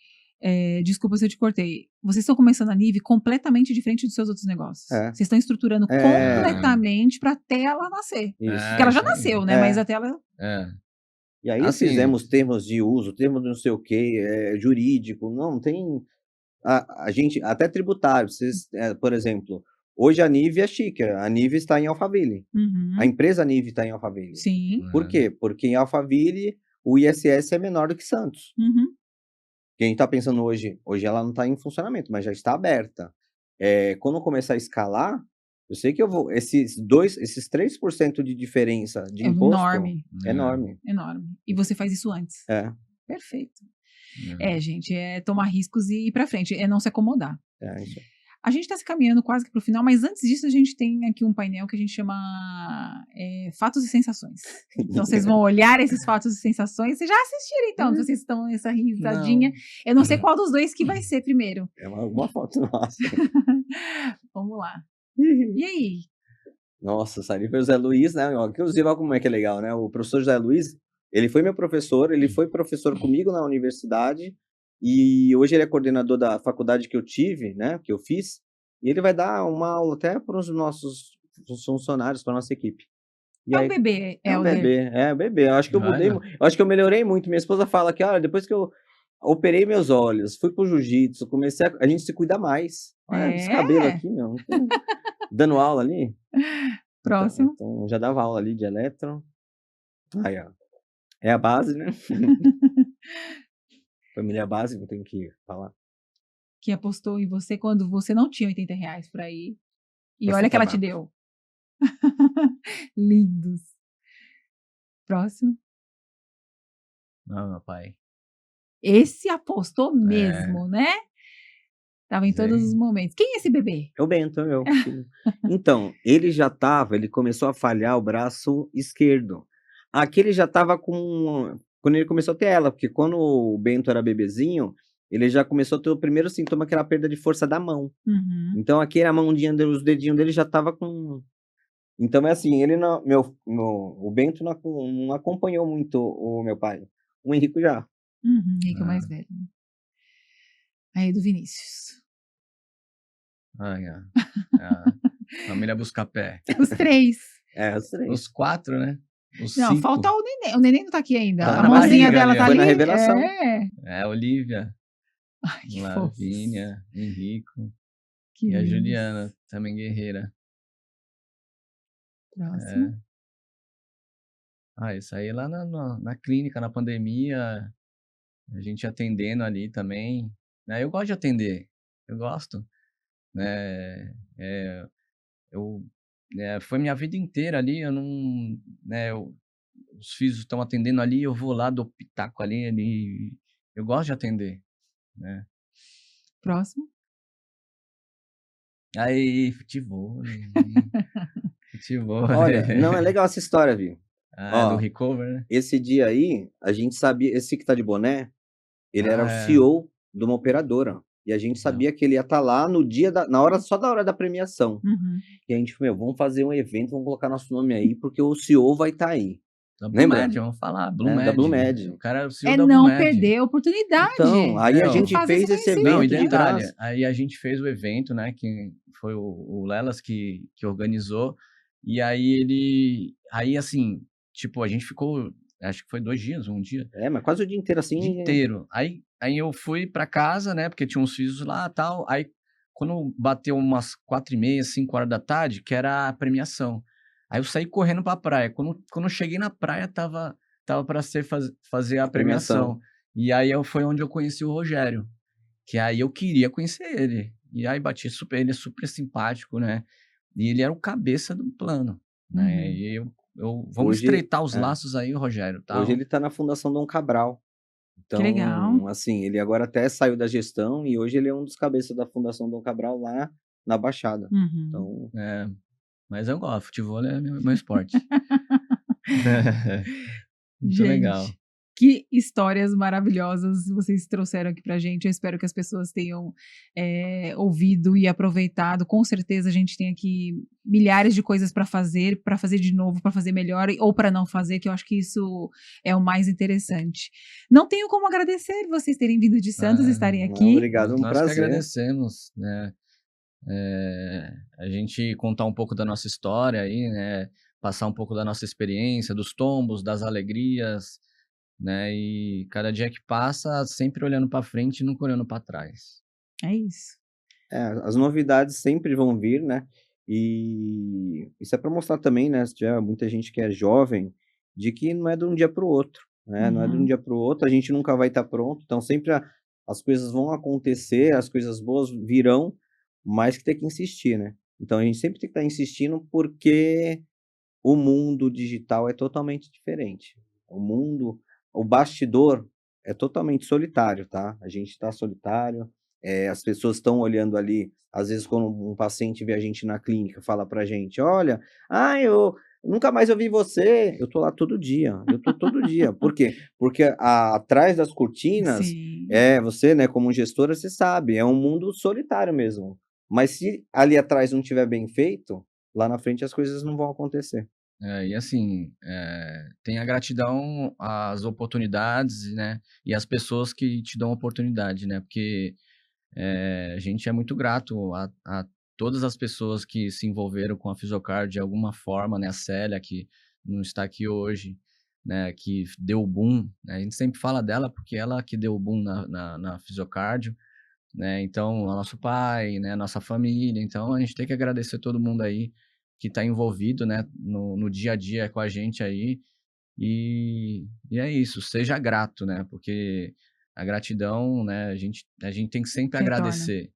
Desculpa se eu te cortei. Vocês estão começando a Nive completamente diferente dos seus outros negócios. Vocês estão estruturando completamente para até ela nascer. Isso. Porque ela já nasceu, né? Mas até ela. E aí Assim, fizemos termos de uso, termos de não sei o que, jurídico, não tem. A gente, até tributário, por exemplo, hoje a Nive é chique, a Nive está em Alphaville. Uhum. A empresa Nive está em Alphaville. Sim. Por quê? Porque em Alphaville o ISS é menor do que Santos. Uhum. Que a gente está pensando hoje ela não está em funcionamento, mas já está aberta. Quando começar a escalar, eu sei que esses 3% de diferença de imposto Enorme. é enorme. Enorme. E você faz isso antes. Perfeito. Gente, é tomar riscos e ir para frente, é não se acomodar. Isso. A gente está se caminhando quase que para o final, mas antes disso a gente tem aqui um painel que a gente chama Fatos e Sensações. Então vocês vão olhar esses fatos e sensações. Vocês já assistiram então, se vocês estão nessa risadinha. Não. Eu não sei qual dos dois que vai ser primeiro. É uma foto nossa. Vamos lá. E aí? Nossa, Sari foi o Zé Luiz, né? Inclusive, olha como é que é legal, né? O professor José Luiz, ele foi meu professor, ele foi professor comigo na universidade, E hoje ele é coordenador da faculdade que eu tive, né? Que eu fiz. E ele vai dar uma aula até para os nossos funcionários, para nossa equipe. E É um aí, bebê, é um Helder. bebê, é um bebê. Eu acho que eu mudei, Olha. eu acho que eu melhorei muito. Minha esposa fala que, olha, depois que eu operei meus olhos, fui pro jiu-jitsu, comecei a gente se cuida mais. Olha esse cabelo É. aqui, meu. Dando aula ali. Próximo. Então, já dava aula ali de elétron. Aí, ó. É a base, né? Família base, eu tenho que falar. Que apostou em você quando você não tinha R$ 80 pra ir. E Pra olha ser que ela te tabaco. deu. Lindos. Próximo. Não, meu pai. Esse apostou mesmo, né? Tava em todos os Sim. momentos. Quem é esse bebê? É o Bento, é eu. filho. Então, ele começou a falhar o braço esquerdo. Aqui ele já tava com. Quando ele começou a ter ela, porque quando o Bento era bebezinho, ele já começou a ter o primeiro sintoma, que era a perda de força da mão. Uhum. Então aqui a mãozinha dele, os dedinhos dele já tava com. Então é assim, ele não. O Bento não acompanhou muito o meu pai. O Henrico já. Uhum. Henrique é o mais velho. Aí do Vinícius. Ai, a família Buscapé. Os 3. É, os três. Os 4, né? Os Não, 5. falta o neném. O neném não tá aqui ainda. Tá A na mãozinha barriga dela ali, tá ó. Foi ali. na revelação. É. É a Olivia, Ai, que fofos. Lavínia, Henrico Que e a lindos. Juliana, também guerreira. Próximo. Isso aí lá na clínica, na pandemia, a gente atendendo ali também. Né? Eu gosto de atender, eu gosto. Né? Foi minha vida inteira ali, eu não. Né, os filhos estão atendendo ali, eu vou lá, dou pitaco ali. Eu gosto de atender. Né? Próximo. Aí, futebol. Futebol. Olha, não é legal essa história, viu? Do Ó, recover, né? esse dia aí, a gente sabia, esse que tá de boné, ele era o é. CEO de uma operadora. E a gente sabia que ele ia estar lá no dia só da hora da premiação. Uhum. E a gente falou, vamos fazer um evento, vamos colocar nosso nome aí, porque o CEO vai estar aí. Da Blue Lembra? Med, vamos falar. Blue É, Med. da Blue Med. O cara é o CEO É da Blue não Med. perder a oportunidade. Então, aí a Não, gente fazer fez ser esse conhecido. Não, e evento de detalhe, graça. aí a gente fez o evento, né, que foi o Lelas que organizou, e aí assim, tipo, a gente ficou, acho que foi 2 dias, um dia. É, mas quase o dia inteiro assim. O dia inteiro. Aí eu fui pra casa, né, porque tinha uns filhos lá e tal, aí quando bateu umas 4h30, 5 horas da tarde, que era a premiação, aí eu saí correndo pra praia, quando eu cheguei na praia, tava pra fazer a premiação. E aí foi onde eu conheci o Rogério, que aí eu queria conhecer ele. E aí ele é super simpático, né? E ele era o cabeça do plano, né? Uhum. E vamos Hoje, estreitar os laços aí, Rogério, tal. Hoje ele tá na Fundação Dom Cabral. Então, Que legal. assim, ele agora até saiu da gestão e hoje ele é um dos cabeças da Fundação Dom Cabral lá na Baixada. Uhum. Então, Mas eu gosto, futebol é meu esporte. Muito Gente, legal. que histórias maravilhosas vocês trouxeram aqui pra gente. Eu espero que as pessoas tenham ouvido e aproveitado. Com certeza a gente tem aqui milhares de coisas para fazer de novo, para fazer melhor ou para não fazer, que eu acho que isso é o mais interessante. Não tenho como agradecer vocês terem vindo de Santos, estarem aqui. Obrigado, um Nós prazer. que agradecemos, né? A gente contar um pouco da nossa história aí, né? Passar um pouco da nossa experiência, dos tombos, das alegrias, né? E cada dia que passa, sempre olhando para frente e nunca olhando para trás. É isso. As novidades sempre vão vir, né? E isso é para mostrar também, né? Se tiver muita gente que é jovem, de que não é de um dia para o outro, né? Não é de um dia para o outro, a gente nunca vai estar pronto. Então sempre as coisas vão acontecer, as coisas boas virão, mas que tem que insistir, né? Então a gente sempre tem que estar insistindo porque o mundo digital é totalmente diferente. O bastidor é totalmente solitário, tá? A gente está solitário, as pessoas estão olhando ali, às vezes quando um paciente vê a gente na clínica, fala pra gente, olha, eu nunca mais ouvi você, eu tô lá todo dia, Por quê? Porque atrás das cortinas, Sim. você, né, como gestora, você sabe, é um mundo solitário mesmo. Mas se ali atrás não estiver bem feito, lá na frente as coisas não vão acontecer. E assim, tem a gratidão às oportunidades, né? E às pessoas que te dão oportunidade, né? Porque a gente é muito grato a todas as pessoas que se envolveram com a Fisiocard de alguma forma, né? A Célia, que não está aqui hoje, né? Que deu o boom, né? A gente sempre fala dela porque ela que deu o boom na Fisiocard, né? Então, o nosso pai, né? Nossa família. Então, a gente tem que agradecer todo mundo aí que está envolvido, né? No dia a dia com a gente aí. E é isso, seja grato, né? Porque a gratidão, né? A gente tem que sempre Retorna. agradecer,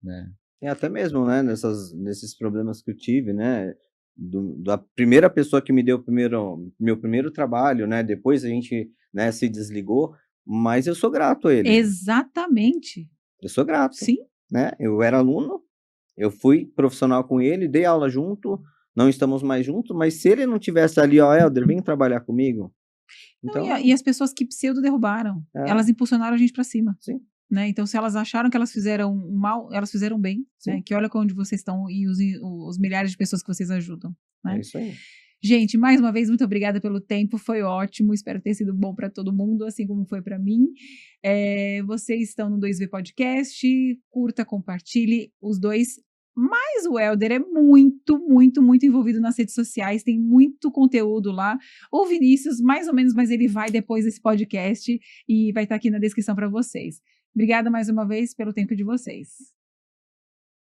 né? E até mesmo, né, nesses problemas que eu tive, né, da primeira pessoa que me deu meu primeiro trabalho, né, depois a gente, né, se desligou, mas eu sou grato a ele. Exatamente. Eu sou grato, Sim. né? Eu era aluno, eu fui profissional com ele, dei aula junto, não estamos mais juntos, mas se ele não tivesse ali, ó, Helder, vem trabalhar comigo. Não, Então, e as pessoas que pseudo derrubaram, elas impulsionaram a gente para cima. Sim. Né? Então, se elas acharam que elas fizeram mal, elas fizeram bem. Né? Que olha onde vocês estão e os milhares de pessoas que vocês ajudam. Né? É isso aí. Gente, mais uma vez, muito obrigada pelo tempo, foi ótimo, espero ter sido bom para todo mundo, assim como foi para mim. Vocês estão no 2V Podcast, curta, compartilhe os dois, mas o Helder é muito, muito, muito envolvido nas redes sociais, tem muito conteúdo lá. O Vinícius, mais ou menos, mas ele vai depois desse podcast e vai estar aqui na descrição para vocês. Obrigada mais uma vez pelo tempo de vocês.